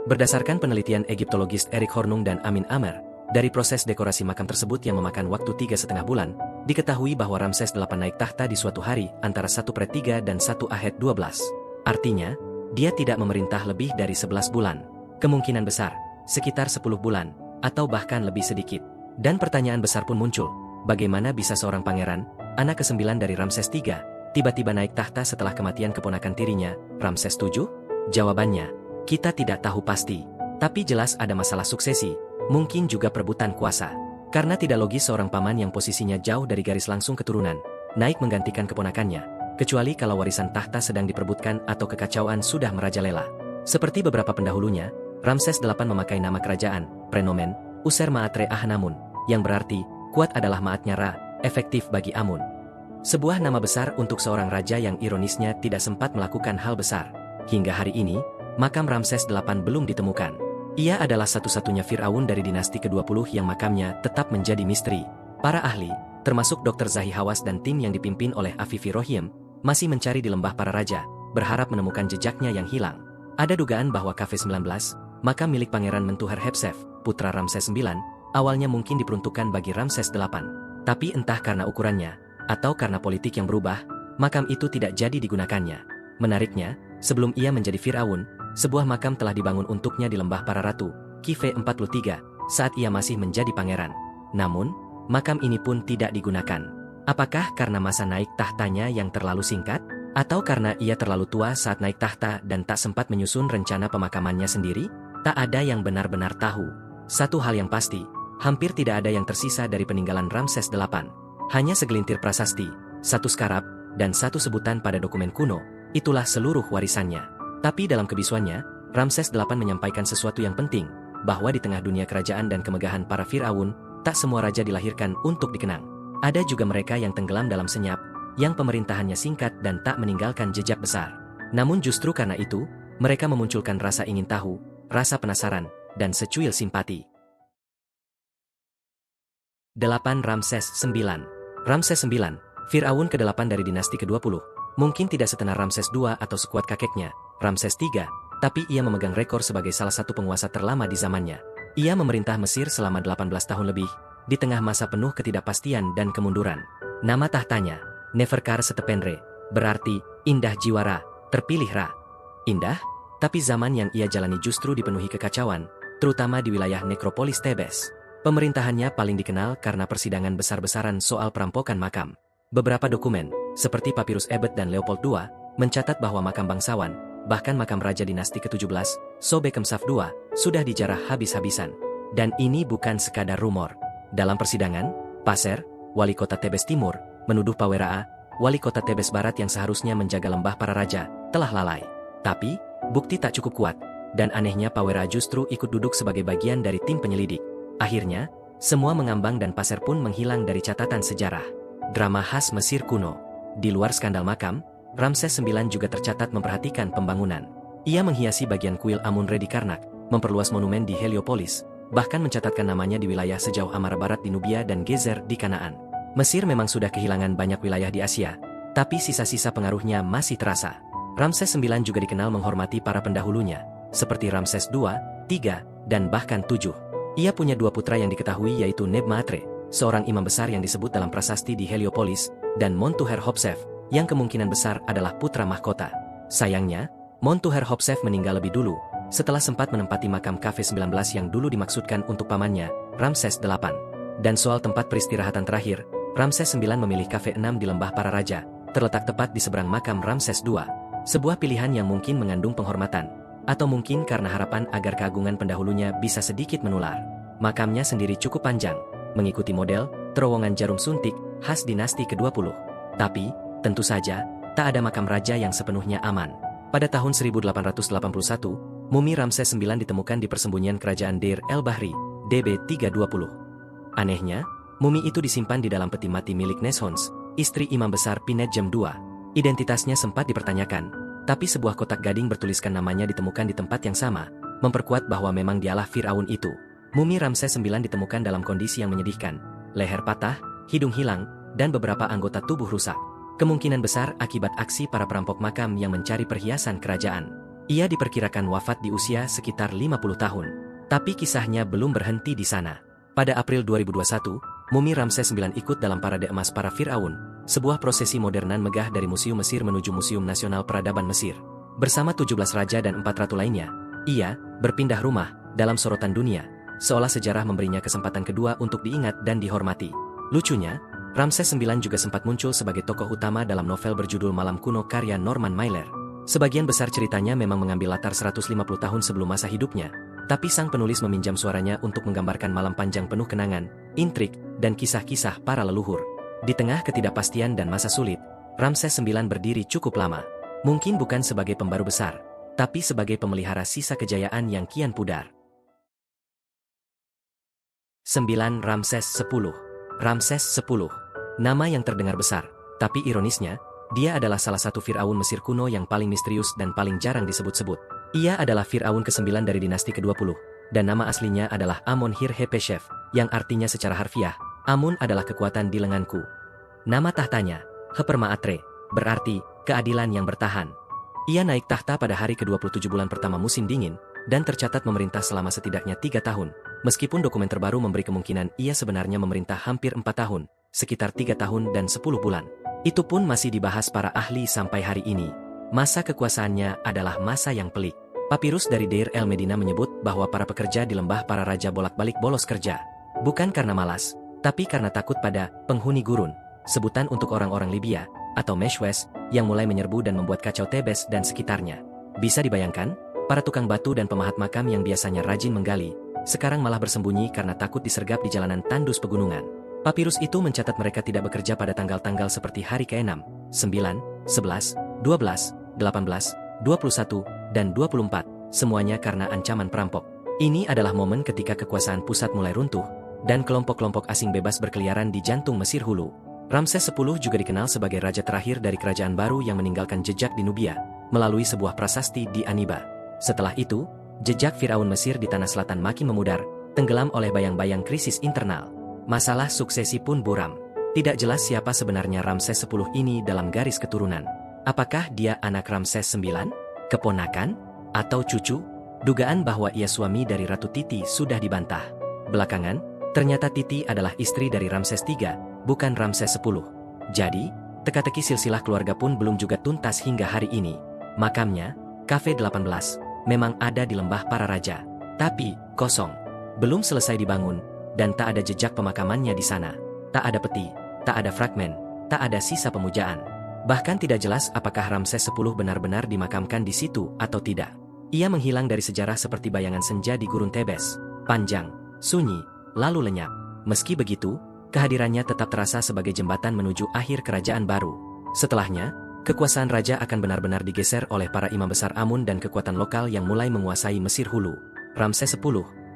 Berdasarkan penelitian Egiptologis Erik Hornung dan Amin Amer, dari proses dekorasi makam tersebut yang memakan waktu 3,5 bulan, diketahui bahwa Ramses VIII naik tahta di suatu hari antara 1 Pret 3 dan 1 Ahet 12. Artinya, dia tidak memerintah lebih dari 11 bulan. Kemungkinan besar, sekitar 10 bulan, atau bahkan lebih sedikit. Dan pertanyaan besar pun muncul, bagaimana bisa seorang pangeran, anak ke-9 dari Ramses III, tiba-tiba naik tahta setelah kematian keponakan tirinya, Ramses VII? Jawabannya, kita tidak tahu pasti. Tapi jelas ada masalah suksesi, mungkin juga perebutan kuasa. Karena tidak logis seorang paman yang posisinya jauh dari garis langsung keturunan, naik menggantikan keponakannya, kecuali kalau warisan tahta sedang diperebutkan atau kekacauan sudah merajalela. Seperti beberapa pendahulunya, Ramses VIII memakai nama kerajaan, prenomen, Usermatre Ahnamun, yang berarti, kuat adalah maatnya Ra, efektif bagi Amun. Sebuah nama besar untuk seorang raja yang ironisnya tidak sempat melakukan hal besar. Hingga hari ini, makam Ramses VIII belum ditemukan. Ia adalah satu-satunya Firaun dari dinasti ke-20 yang makamnya tetap menjadi misteri. Para ahli, termasuk Dr. Zahi Hawass dan tim yang dipimpin oleh Afifi Rohiem, masih mencari di lembah para raja, berharap menemukan jejaknya yang hilang. Ada dugaan bahwa KV-19, makam milik Pangeran Mentuherhepsef, putra Ramses IX, awalnya mungkin diperuntukkan bagi Ramses VIII. Tapi entah karena ukurannya, atau karena politik yang berubah, makam itu tidak jadi digunakannya. Menariknya, sebelum ia menjadi Firaun, sebuah makam telah dibangun untuknya di lembah para ratu, KV-43, saat ia masih menjadi pangeran. Namun, makam ini pun tidak digunakan. Apakah karena masa naik tahtanya yang terlalu singkat? Atau karena ia terlalu tua saat naik tahta dan tak sempat menyusun rencana pemakamannya sendiri? Tak ada yang benar-benar tahu. Satu hal yang pasti, hampir tidak ada yang tersisa dari peninggalan Ramses VIII. Hanya segelintir prasasti, 1 skarab, dan 1 sebutan pada dokumen kuno, itulah seluruh warisannya. Tapi dalam kebisuannya, Ramses VIII menyampaikan sesuatu yang penting, bahwa di tengah dunia kerajaan dan kemegahan para Firaun, tak semua raja dilahirkan untuk dikenang. Ada juga mereka yang tenggelam dalam senyap, yang pemerintahannya singkat dan tak meninggalkan jejak besar. Namun justru karena itu, mereka memunculkan rasa ingin tahu, rasa penasaran, dan secuil simpati. 8. Ramses IX. Ramses IX, Firaun ke-8 dari dinasti ke-20, mungkin tidak setenar Ramses II atau sekuat kakeknya, Ramses III, tapi ia memegang rekor sebagai salah satu penguasa terlama di zamannya. Ia memerintah Mesir selama 18 tahun lebih, di tengah masa penuh ketidakpastian dan kemunduran. Nama tahtanya, Neferkar Setepenre, berarti, indah jiwa Ra, terpilih Ra. Indah? Tapi zaman yang ia jalani justru dipenuhi kekacauan, terutama di wilayah nekropolis Tebes. Pemerintahannya paling dikenal karena persidangan besar-besaran soal perampokan makam. Beberapa dokumen, seperti Papirus Ebed dan Leopold II, mencatat bahwa makam bangsawan, bahkan makam raja dinasti ke-17, Sobekemsaf II, sudah dijarah habis-habisan. Dan ini bukan sekadar rumor. Dalam persidangan, Paser, wali kota Tebes Timur, menuduh Paweraa, wali kota Tebes Barat yang seharusnya menjaga lembah para raja, telah lalai. Tapi, bukti tak cukup kuat, dan anehnya Paweraa justru ikut duduk sebagai bagian dari tim penyelidik. Akhirnya, semua mengambang dan Paser pun menghilang dari catatan sejarah. Drama khas Mesir kuno. Di luar skandal makam, Ramses IX juga tercatat memperhatikan pembangunan. Ia menghiasi bagian kuil Amun-Re di Karnak, memperluas monumen di Heliopolis, bahkan mencatatkan namanya di wilayah sejauh Amara Barat di Nubia dan Gezer di Kanaan. Mesir memang sudah kehilangan banyak wilayah di Asia, tapi sisa-sisa pengaruhnya masih terasa. Ramses IX juga dikenal menghormati para pendahulunya, seperti Ramses II, III, dan bahkan VII. Ia punya 2 putra yang diketahui yaitu Nebmatre, seorang imam besar yang disebut dalam prasasti di Heliopolis, dan Montuherhotep, yang kemungkinan besar adalah putra mahkota. Sayangnya, Montuherhotep meninggal lebih dulu, setelah sempat menempati makam Kv-19 yang dulu dimaksudkan untuk pamannya, Ramses VIII. Dan soal tempat peristirahatan terakhir, Ramses IX memilih Kv-6 di Lembah Para Raja, terletak tepat di seberang makam Ramses II. Sebuah pilihan yang mungkin mengandung penghormatan, atau mungkin karena harapan agar keagungan pendahulunya bisa sedikit menular. Makamnya sendiri cukup panjang, mengikuti model terowongan jarum suntik khas dinasti ke-20. Tapi, tentu saja, tak ada makam raja yang sepenuhnya aman. Pada tahun 1881, mumi Ramses IX ditemukan di persembunyian kerajaan Deir el-Bahri, DB 320. Anehnya, mumi itu disimpan di dalam peti mati milik Neshons, istri Imam Besar Pinetjem II. Identitasnya sempat dipertanyakan, tapi sebuah kotak gading bertuliskan namanya ditemukan di tempat yang sama, memperkuat bahwa memang dialah Firaun itu. Mumi Ramses IX ditemukan dalam kondisi yang menyedihkan, leher patah, hidung hilang, dan beberapa anggota tubuh rusak. Kemungkinan besar akibat aksi para perampok makam yang mencari perhiasan kerajaan. Ia diperkirakan wafat di usia sekitar 50 tahun. Tapi kisahnya belum berhenti di sana. Pada April 2021, mumi Ramses IX ikut dalam parade emas para Firaun, sebuah prosesi modernan megah dari Museum Mesir menuju Museum Nasional Peradaban Mesir. Bersama 17 raja dan 4 ratu lainnya, ia berpindah rumah dalam sorotan dunia, seolah sejarah memberinya kesempatan kedua untuk diingat dan dihormati. Lucunya, Ramses IX juga sempat muncul sebagai tokoh utama dalam novel berjudul Malam Kuno karya Norman Mailer. Sebagian besar ceritanya memang mengambil latar 150 tahun sebelum masa hidupnya, tapi sang penulis meminjam suaranya untuk menggambarkan malam panjang penuh kenangan, intrik, dan kisah-kisah para leluhur. Di tengah ketidakpastian dan masa sulit, Ramses IX berdiri cukup lama. Mungkin bukan sebagai pembaru besar, tapi sebagai pemelihara sisa kejayaan yang kian pudar. 9. Ramses X. Ramses X. Nama yang terdengar besar, tapi ironisnya, dia adalah salah satu Firaun Mesir kuno yang paling misterius dan paling jarang disebut-sebut. Ia adalah Firaun ke-9 dari dinasti ke-20, dan nama aslinya adalah Amon-Hir-Hepeshef, yang artinya secara harfiah, Amun adalah kekuatan di lenganku. Nama tahtanya, Hepermaatre, berarti keadilan yang bertahan. Ia naik tahta pada hari ke-27 bulan pertama musim dingin, dan tercatat memerintah selama setidaknya 3 tahun, meskipun dokumen terbaru memberi kemungkinan ia sebenarnya memerintah hampir 4 tahun, sekitar 3 tahun dan 10 bulan. Itu pun masih dibahas para ahli sampai hari ini. Masa kekuasaannya adalah masa yang pelik. Papirus dari Deir el-Medina menyebut bahwa para pekerja di lembah para raja bolak-balik bolos kerja. Bukan karena malas, tapi karena takut pada penghuni gurun, sebutan untuk orang-orang Libya, atau Meshwes, yang mulai menyerbu dan membuat kacau Tebes dan sekitarnya. Bisa dibayangkan, para tukang batu dan pemahat makam yang biasanya rajin menggali, sekarang malah bersembunyi karena takut disergap di jalanan tandus pegunungan. Papirus itu mencatat mereka tidak bekerja pada tanggal-tanggal seperti hari ke-6, 9, 11, 12, 18, 21, dan 24, semuanya karena ancaman perampok. Ini adalah momen ketika kekuasaan pusat mulai runtuh, dan kelompok-kelompok asing bebas berkeliaran di jantung Mesir hulu. Ramses X juga dikenal sebagai raja terakhir dari kerajaan baru yang meninggalkan jejak di Nubia, melalui sebuah prasasti di Aniba. Setelah itu, jejak Firaun Mesir di tanah selatan makin memudar, tenggelam oleh bayang-bayang krisis internal. Masalah suksesi pun buram. Tidak jelas siapa sebenarnya Ramses X ini dalam garis keturunan. Apakah dia anak Ramses IX, keponakan, atau cucu? Dugaan bahwa ia suami dari Ratu Titi sudah dibantah. Belakangan, ternyata Titi adalah istri dari Ramses III, bukan Ramses X. Jadi, teka-teki silsilah keluarga pun belum juga tuntas hingga hari ini. Makamnya, Kv-18, memang ada di lembah para raja. Tapi, kosong. Belum selesai dibangun, dan tak ada jejak pemakamannya di sana. Tak ada peti, tak ada fragmen, tak ada sisa pemujaan. Bahkan tidak jelas apakah Ramses X benar-benar dimakamkan di situ atau tidak. Ia menghilang dari sejarah seperti bayangan senja di gurun Tebes, panjang, sunyi, lalu lenyap. Meski begitu, kehadirannya tetap terasa sebagai jembatan menuju akhir kerajaan baru. Setelahnya, kekuasaan raja akan benar-benar digeser oleh para imam besar Amun dan kekuatan lokal yang mulai menguasai Mesir hulu. Ramses X,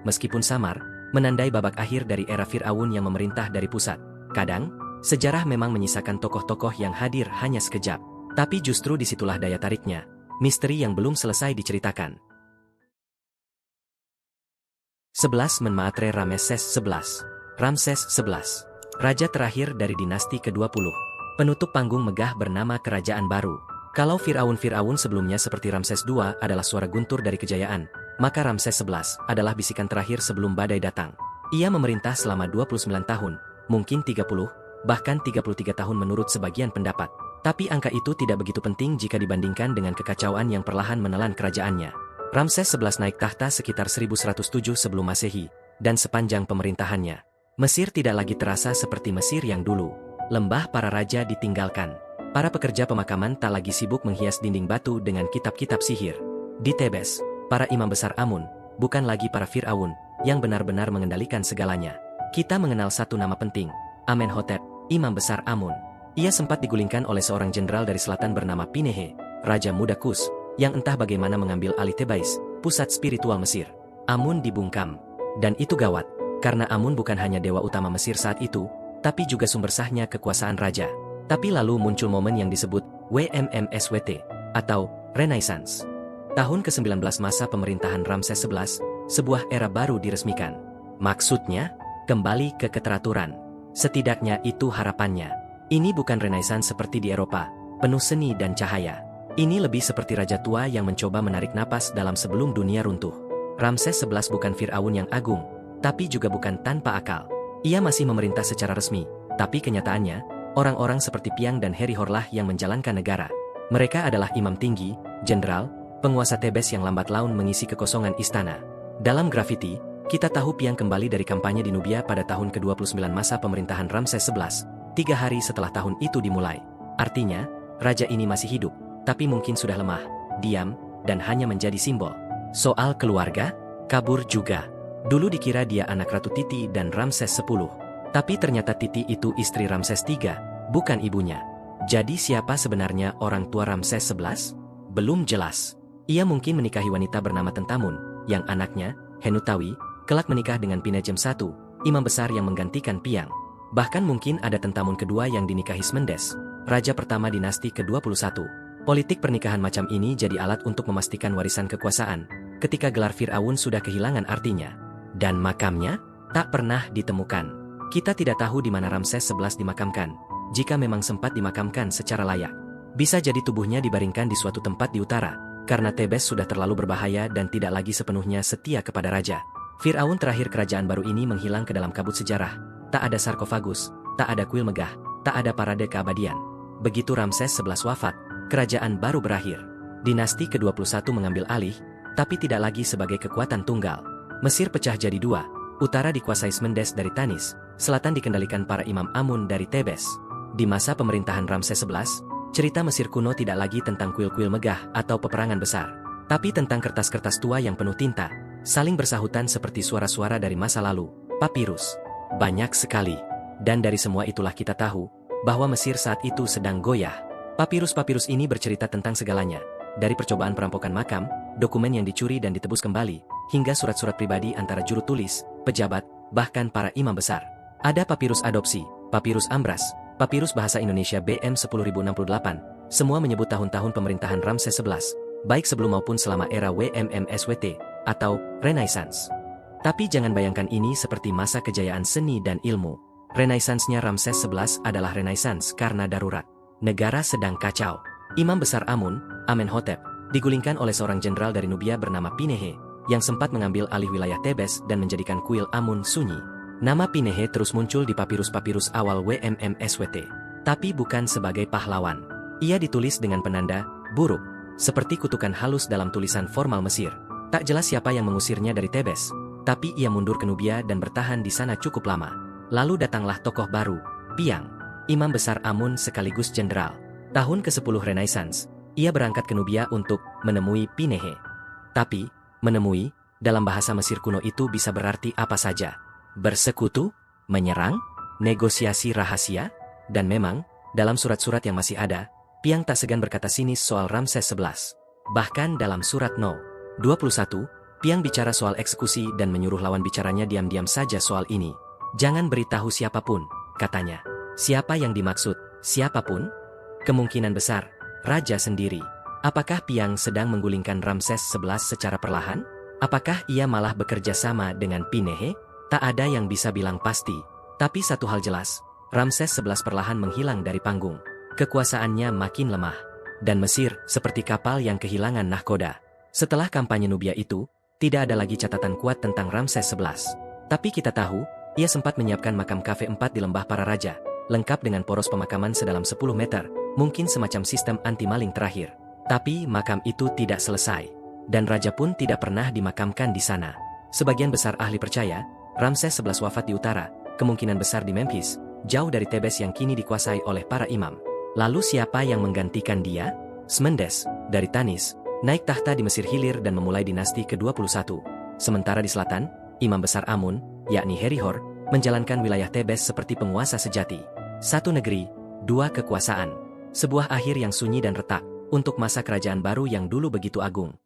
meskipun samar, menandai babak akhir dari era Firaun yang memerintah dari pusat. Kadang, sejarah memang menyisakan tokoh-tokoh yang hadir hanya sekejap. Tapi justru disitulah daya tariknya, misteri yang belum selesai diceritakan. 11. Menmaatre Ramses XI. Ramses XI, raja terakhir dari dinasti ke-20. Penutup panggung megah bernama Kerajaan Baru. Kalau Firaun-Firaun sebelumnya seperti Ramses II adalah suara guntur dari kejayaan, maka Ramses XI adalah bisikan terakhir sebelum badai datang. Ia memerintah selama 29 tahun, mungkin 30, bahkan 33 tahun menurut sebagian pendapat. Tapi angka itu tidak begitu penting jika dibandingkan dengan kekacauan yang perlahan menelan kerajaannya. Ramses XI naik tahta sekitar 1107 sebelum Masehi, dan sepanjang pemerintahannya, Mesir tidak lagi terasa seperti Mesir yang dulu. Lembah para raja ditinggalkan. Para pekerja pemakaman tak lagi sibuk menghias dinding batu dengan kitab-kitab sihir. Di Tebes, para imam besar Amun, bukan lagi para Fir'aun, yang benar-benar mengendalikan segalanya. Kita mengenal satu nama penting, Amenhotep, imam besar Amun. Ia sempat digulingkan oleh seorang jenderal dari selatan bernama Pinehe, Raja Muda Kus, yang entah bagaimana mengambil alih Thebais, pusat spiritual Mesir. Amun dibungkam. Dan itu gawat, karena Amun bukan hanya dewa utama Mesir saat itu, tapi juga sumber sahnya kekuasaan raja. Tapi lalu muncul momen yang disebut WMMSWT, atau Renaissance. Tahun ke-19 masa pemerintahan Ramses XI, sebuah era baru diresmikan. Maksudnya, kembali ke keteraturan. Setidaknya itu harapannya. Ini bukan Renaissance seperti di Eropa, penuh seni dan cahaya. Ini lebih seperti raja tua yang mencoba menarik napas dalam sebelum dunia runtuh. Ramses XI bukan Fir'aun yang agung, tapi juga bukan tanpa akal. Ia masih memerintah secara resmi, tapi kenyataannya, orang-orang seperti Piang dan Herihor yang menjalankan negara. Mereka adalah imam tinggi, jenderal, penguasa Tebes yang lambat laun mengisi kekosongan istana. Dalam grafiti, kita tahu Piang kembali dari kampanye di Nubia pada tahun ke-29 masa pemerintahan Ramses XI, 3 hari setelah tahun itu dimulai. Artinya, raja ini masih hidup, tapi mungkin sudah lemah, diam, dan hanya menjadi simbol. Soal keluarga, kabur juga. Dulu dikira dia anak Ratu Titi dan Ramses X. Tapi ternyata Titi itu istri Ramses III, bukan ibunya. Jadi siapa sebenarnya orang tua Ramses XI? Belum jelas. Ia mungkin menikahi wanita bernama Tentamun, yang anaknya, Henutawi, kelak menikah dengan Pinejem I, imam besar yang menggantikan Piang. Bahkan mungkin ada Tentamun kedua yang dinikahi Smendes, raja pertama dinasti ke-21. Politik pernikahan macam ini jadi alat untuk memastikan warisan kekuasaan, ketika gelar Fir'aun sudah kehilangan artinya. Dan makamnya tak pernah ditemukan. Kita tidak tahu di mana Ramses XI dimakamkan, jika memang sempat dimakamkan secara layak. Bisa jadi tubuhnya dibaringkan di suatu tempat di utara, karena Tebes sudah terlalu berbahaya dan tidak lagi sepenuhnya setia kepada raja. Fir'aun terakhir kerajaan baru ini menghilang ke dalam kabut sejarah. Tak ada sarkofagus, tak ada kuil megah, tak ada parade keabadian. Begitu Ramses XI wafat, kerajaan baru berakhir. Dinasti ke-21 mengambil alih, tapi tidak lagi sebagai kekuatan tunggal. Mesir pecah jadi dua, utara dikuasai Smendes dari Tanis, selatan dikendalikan para imam Amun dari Tebes. Di masa pemerintahan Ramses XI, cerita Mesir kuno tidak lagi tentang kuil-kuil megah atau peperangan besar, tapi tentang kertas-kertas tua yang penuh tinta, saling bersahutan seperti suara-suara dari masa lalu. Papirus. Banyak sekali. Dan dari semua itulah kita tahu, bahwa Mesir saat itu sedang goyah. Papirus-papirus ini bercerita tentang segalanya, dari percobaan perampokan makam, dokumen yang dicuri dan ditebus kembali, hingga surat-surat pribadi antara juru tulis, pejabat, bahkan para imam besar. Ada papirus adopsi, papirus Ambras, papirus bahasa Indonesia BM 10068, semua menyebut tahun-tahun pemerintahan Ramses XI, baik sebelum maupun selama era WMMSWT, atau Renaissance. Tapi jangan bayangkan ini seperti masa kejayaan seni dan ilmu. Renaissance-nya Ramses XI adalah Renaissance karena darurat. Negara sedang kacau. Imam besar Amun, Amenhotep, digulingkan oleh seorang jenderal dari Nubia bernama Pinehe, yang sempat mengambil alih wilayah Tebes dan menjadikan kuil Amun sunyi. Nama Pinehe terus muncul di papirus-papirus awal WMMSWT, tapi bukan sebagai pahlawan. Ia ditulis dengan penanda buruk, seperti kutukan halus dalam tulisan formal Mesir. Tak jelas siapa yang mengusirnya dari Tebes, tapi ia mundur ke Nubia dan bertahan di sana cukup lama. Lalu datanglah tokoh baru, Piang, imam besar Amun sekaligus jenderal. Tahun ke-10 Renaissance, ia berangkat ke Nubia untuk menemui Pinehe. Tapi, menemui, dalam bahasa Mesir kuno itu bisa berarti apa saja. Bersekutu, menyerang, negosiasi rahasia, dan memang, dalam surat-surat yang masih ada, Piang tak segan berkata sinis soal Ramses XI. Bahkan dalam surat No. 21, Piang bicara soal eksekusi dan menyuruh lawan bicaranya diam-diam saja soal ini. Jangan beritahu siapapun, katanya. Siapa yang dimaksud? Siapapun? Kemungkinan besar, raja sendiri. Apakah Piang sedang menggulingkan Ramses XI secara perlahan? Apakah ia malah bekerja sama dengan Pinehe? Tak ada yang bisa bilang pasti. Tapi satu hal jelas, Ramses XI perlahan menghilang dari panggung. Kekuasaannya makin lemah. Dan Mesir seperti kapal yang kehilangan nahkoda. Setelah kampanye Nubia itu, tidak ada lagi catatan kuat tentang Ramses XI. Tapi kita tahu, Ia sempat menyiapkan makam kafe 4 di lembah para raja, lengkap dengan poros pemakaman sedalam 10 meter, mungkin semacam sistem anti-maling terakhir. Tapi makam itu tidak selesai, dan raja pun tidak pernah dimakamkan di sana. Sebagian besar ahli percaya, Ramses XI wafat di utara, kemungkinan besar di Memphis, jauh dari Tebes yang kini dikuasai oleh para imam. Lalu siapa yang menggantikan dia? Semendes, dari Tanis, naik tahta di Mesir Hilir dan memulai dinasti ke-21. Sementara di selatan, Imam Besar Amun, yakni Herihor, menjalankan wilayah Tebes seperti penguasa sejati. Satu negeri, dua kekuasaan. Sebuah akhir yang sunyi dan retak, untuk masa kerajaan baru yang dulu begitu agung.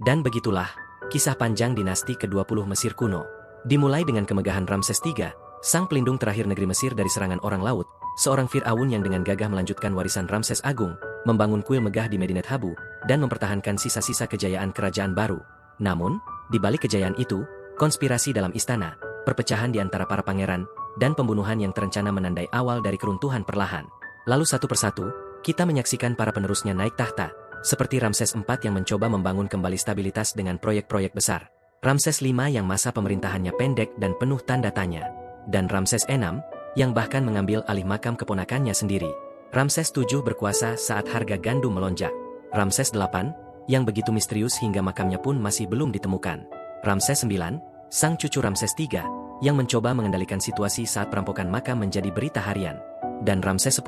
Dan begitulah, kisah panjang dinasti ke-20 Mesir kuno. Dimulai dengan kemegahan Ramses III, sang pelindung terakhir negeri Mesir dari serangan orang laut, seorang Fir'aun yang dengan gagah melanjutkan warisan Ramses Agung, membangun kuil megah di Medinet Habu, dan mempertahankan sisa-sisa kejayaan kerajaan baru. Namun, di balik kejayaan itu, konspirasi dalam istana, perpecahan di antara para pangeran, dan pembunuhan yang terencana menandai awal dari keruntuhan perlahan. Lalu satu persatu, kita menyaksikan para penerusnya naik tahta, seperti Ramses IV yang mencoba membangun kembali stabilitas dengan proyek-proyek besar, Ramses V yang masa pemerintahannya pendek dan penuh tanda tanya, dan Ramses VI, yang bahkan mengambil alih makam keponakannya sendiri. Ramses VII berkuasa saat harga gandum melonjak. Ramses VIII, yang begitu misterius hingga makamnya pun masih belum ditemukan. Ramses IX, sang cucu Ramses III, yang mencoba mengendalikan situasi saat perampokan makam menjadi berita harian. Dan Ramses X,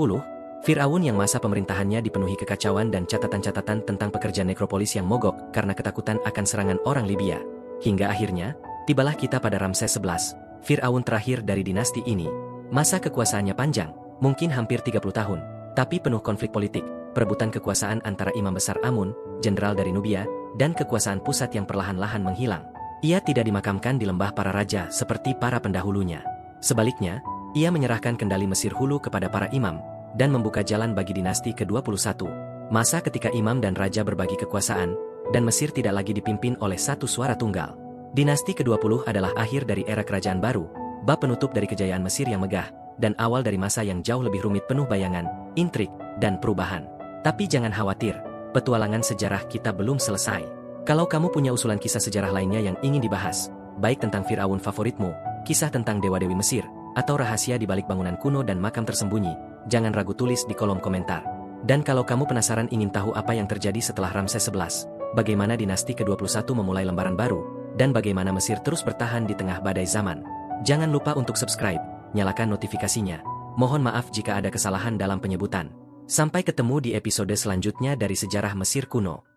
Fir'aun yang masa pemerintahannya dipenuhi kekacauan dan catatan-catatan tentang pekerja nekropolis yang mogok karena ketakutan akan serangan orang Libya. Hingga akhirnya, tibalah kita pada Ramses XI, Fir'aun terakhir dari dinasti ini. Masa kekuasaannya panjang, mungkin hampir 30 tahun, tapi penuh konflik politik, perebutan kekuasaan antara Imam Besar Amun, jenderal dari Nubia, dan kekuasaan pusat yang perlahan-lahan menghilang. Ia tidak dimakamkan di lembah para raja seperti para pendahulunya. Sebaliknya, ia menyerahkan kendali Mesir Hulu kepada para imam, dan membuka jalan bagi dinasti ke-21. Masa ketika imam dan raja berbagi kekuasaan, dan Mesir tidak lagi dipimpin oleh satu suara tunggal. Dinasti ke-20 adalah akhir dari era kerajaan baru, bab penutup dari kejayaan Mesir yang megah, dan awal dari masa yang jauh lebih rumit penuh bayangan, intrik, dan perubahan. Tapi jangan khawatir, petualangan sejarah kita belum selesai. Kalau kamu punya usulan kisah sejarah lainnya yang ingin dibahas, baik tentang Fir'aun favoritmu, kisah tentang dewa-dewi Mesir, atau rahasia di balik bangunan kuno dan makam tersembunyi, jangan ragu tulis di kolom komentar. Dan kalau kamu penasaran ingin tahu apa yang terjadi setelah Ramses XI, bagaimana dinasti ke-21 memulai lembaran baru, dan bagaimana Mesir terus bertahan di tengah badai zaman, jangan lupa untuk subscribe, nyalakan notifikasinya. Mohon maaf jika ada kesalahan dalam penyebutan. Sampai ketemu di episode selanjutnya dari Sejarah Mesir Kuno.